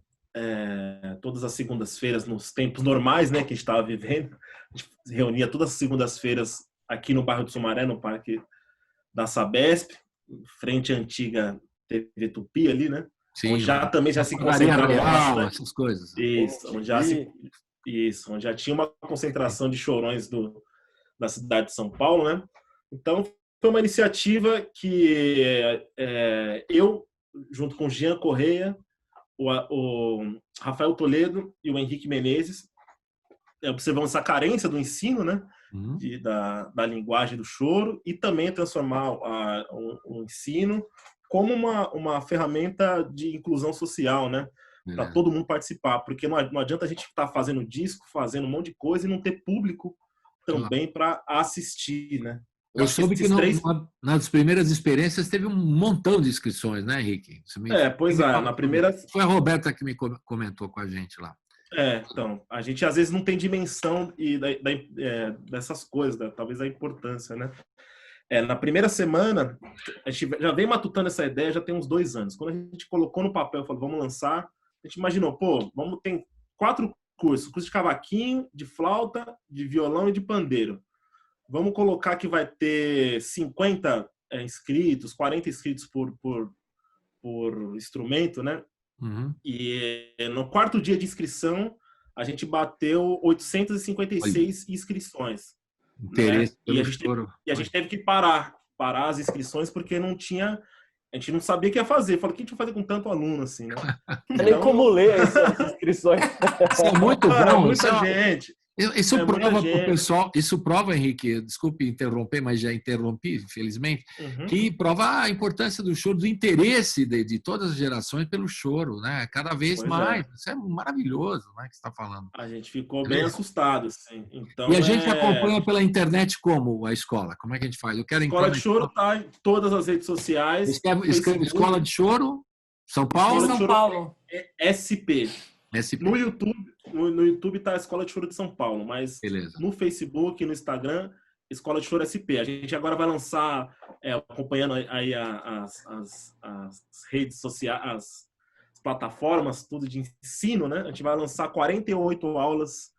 Todas as segundas-feiras, nos tempos normais, né, que a gente estava vivendo. A gente se reunia todas as segundas-feiras aqui no bairro de Sumaré, no Parque da Sabesp, frente à antiga TV Tupi ali, né? Sim, onde também já se concentrava essas coisas. Isso, onde já tinha uma concentração de chorões da cidade de São Paulo, né? Então, foi uma iniciativa que eu, junto com o Jean Correia, o Rafael Toledo e o Henrique Menezes, observamos essa carência do ensino, né? Da linguagem do choro, e também transformar o ensino como uma ferramenta de inclusão social, né? Para todo mundo participar, porque não adianta a gente estar fazendo disco, fazendo um monte de coisa e não ter público também para assistir, né? Eu soube que nas primeiras experiências teve um montão de inscrições, né, Henrique? Na primeira... Foi a Roberta que me comentou com a gente lá. Então, a gente às vezes não tem dimensão dessas coisas, talvez a importância, né? Na primeira semana, a gente já vem matutando essa ideia já tem uns 2 anos. Quando a gente colocou no papel, falou, vamos lançar, a gente imaginou, tem 4 cursos, curso de cavaquinho, de flauta, de violão e de pandeiro. Vamos colocar que vai ter 50 inscritos, 40 inscritos por instrumento, né? E no 4º dia de inscrição, a gente bateu 856 inscrições. Interesse, né? E a gente teve que parar as inscrições porque a gente não sabia o que ia fazer. Falei, o que a gente vai fazer com tanto aluno assim, né? Nem como ler essas inscrições. Isso é muito bom. Muita gente. Isso É prova muita para o gente. pessoal, isso prova, Henrique, desculpe interromper, mas já interrompi, infelizmente, Uhum. que prova a importância do choro, do interesse de todas as gerações pelo choro, né? Cada vez Pois mais. é. Isso é maravilhoso, né, que você está falando. A gente ficou bem assustado, assim. E Então, a gente acompanha pela internet como a escola? Como é que a gente faz? Eu quero entrar Escola na de Choro escola. está em todas as redes sociais. Escreve Facebook, Escola de Choro, São De Paulo, Escola de São Choro Paulo. SP. SP. No YouTube, no YouTube tá a Escola de Choro de São Paulo, mas Beleza. no Facebook, no Instagram, Escola de Choro SP. A gente agora vai lançar, acompanhando aí as redes sociais, as plataformas, tudo de ensino, né? A gente vai lançar 48 aulas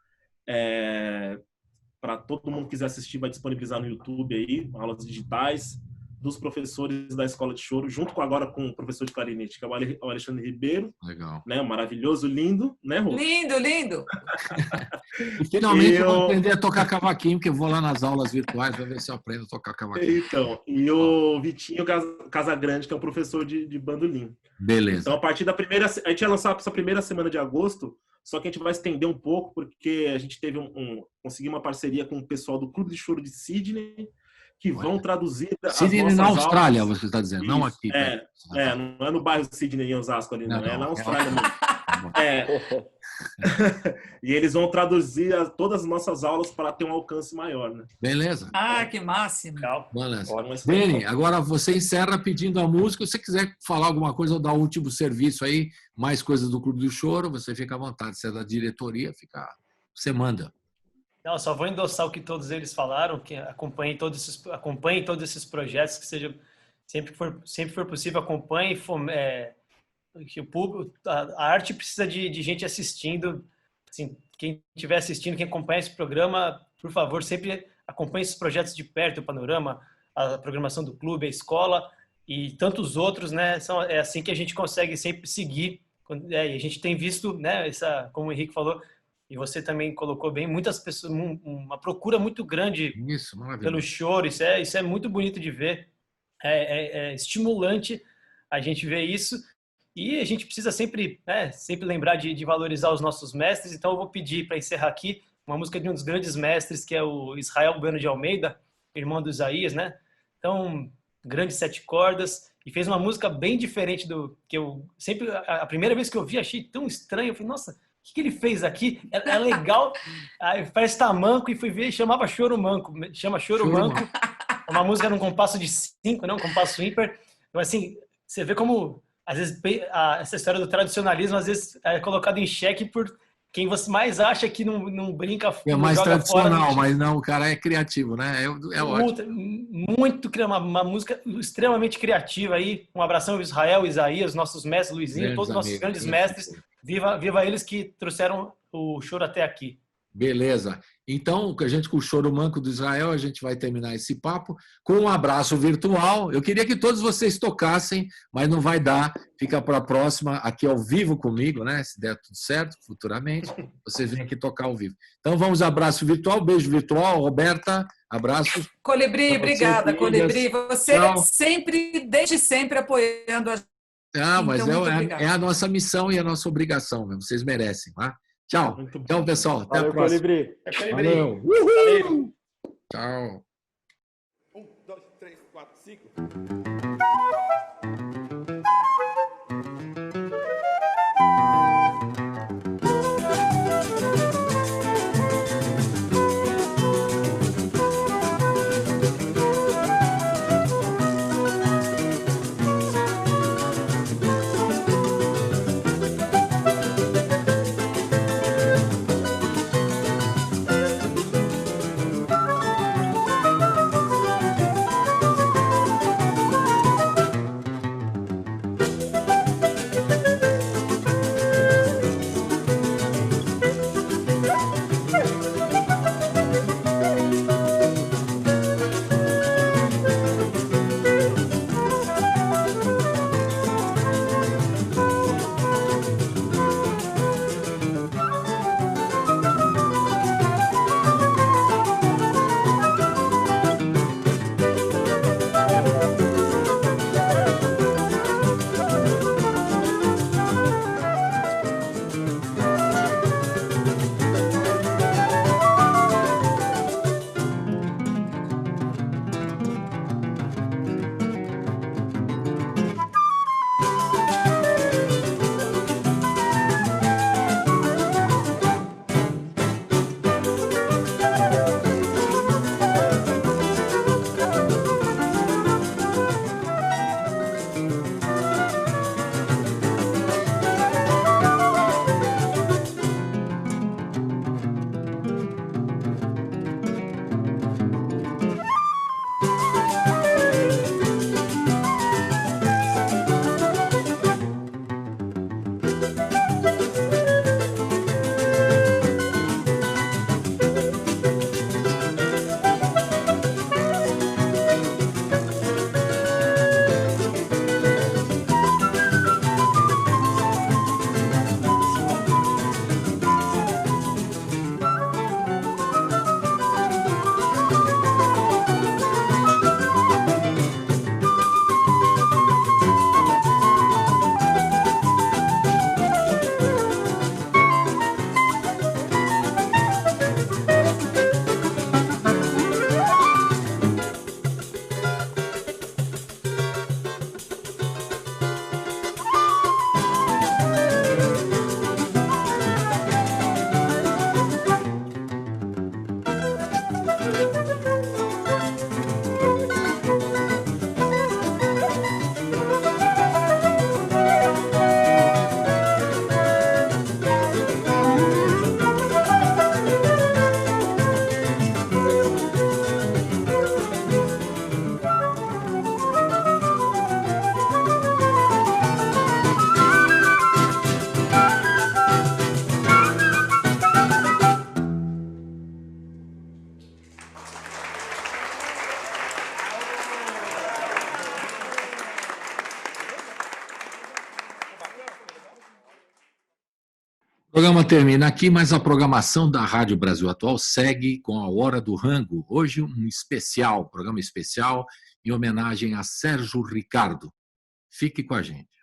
para todo mundo que quiser assistir, vai disponibilizar no YouTube aí, aulas digitais dos professores da Escola de Choro, junto agora com o professor de clarinete, que é o Alexandre Ribeiro, Legal. né? Maravilhoso, lindo, né, Rô? Lindo, lindo. E finalmente eu vou aprender a tocar cavaquinho, porque eu vou lá nas aulas virtuais para ver se eu aprendo a tocar cavaquinho. Então, e o Vitinho Casagrande, que é um professor de bandolim. Beleza. Então, a partir da primeira... A gente ia lançar essa primeira semana de agosto, só que a gente vai estender um pouco, porque a gente teve conseguiu uma parceria com o pessoal do Clube de Choro de Sydney, que vão traduzir as nossas Sydney na Austrália, aulas. você está dizendo, Isso, não aqui. não é no bairro Sydney, em Osasco ali, não. É na Austrália mesmo. E eles vão traduzir todas as nossas aulas para ter um alcance maior, né? Beleza. Ah, que máximo. Beleza. Dani, agora você encerra pedindo a música. Se você quiser falar alguma coisa ou dar o último serviço aí, mais coisas do Clube do Choro, você fica à vontade. Se é da diretoria, você manda. Não, só vou endossar o que todos eles falaram, que acompanhem todos esses projetos, que seja sempre for possível, acompanhe, que o público, a arte precisa de gente assistindo. Assim, quem estiver assistindo, quem acompanha esse programa, por favor, sempre acompanhe esses projetos de perto, o Panorama, a programação do clube, a escola e tantos outros, né? É assim que a gente consegue sempre seguir. E a gente tem visto, né? Como o Henrique falou, e você também colocou bem, muitas pessoas, uma procura muito grande pelo choro. Isso é muito bonito de ver. É estimulante a gente ver isso. E a gente precisa sempre lembrar de valorizar os nossos mestres. Então eu vou pedir para encerrar aqui uma música de um dos grandes mestres, que é o Israel Bueno de Almeida, irmão do Isaías, né? Então, grande 7 cordas. E fez uma música bem diferente do que eu sempre... A primeira vez que eu vi, achei tão estranho. Eu falei, nossa, o que ele fez aqui? É legal. Aí parece tamanco e fui ver e chamava Choro Manco. Chama Choro Manco. É uma música num compasso de 5, né? Um compasso ímpar. Então, assim, você vê como... Às vezes, essa história do tradicionalismo, às vezes, é colocada em xeque por quem você mais acha que não brinca fora. É mais tradicional, mas não, o cara é criativo, né? É ótimo. Muito, uma música extremamente criativa aí. Um abração ao Israel, Isaías, nossos mestres, Luizinho, todos os nossos grandes mestres. Viva eles que trouxeram o choro até aqui. Beleza. Então, com o Choro Manco do Israel, a gente vai terminar esse papo com um abraço virtual. Eu queria que todos vocês tocassem, mas não vai dar. Fica para a próxima, aqui ao vivo comigo, né? Se der tudo certo, futuramente, vocês vêm aqui tocar ao vivo. Então, vamos abraço virtual, beijo virtual. Roberta, abraço. Colibri, obrigada, Colibri. Você desde sempre apoiando a gente. Mas é a nossa missão e a nossa obrigação mesmo. Vocês merecem, tá? Tchau. Então, pessoal, até a próxima. Colibri. Valeu. Valeu. Tchau. 1, 2, 3, 4, 5. O programa termina aqui, mas a programação da Rádio Brasil Atual segue com a Hora do Rango. Hoje um especial, programa especial em homenagem a Sérgio Ricardo. Fique com a gente.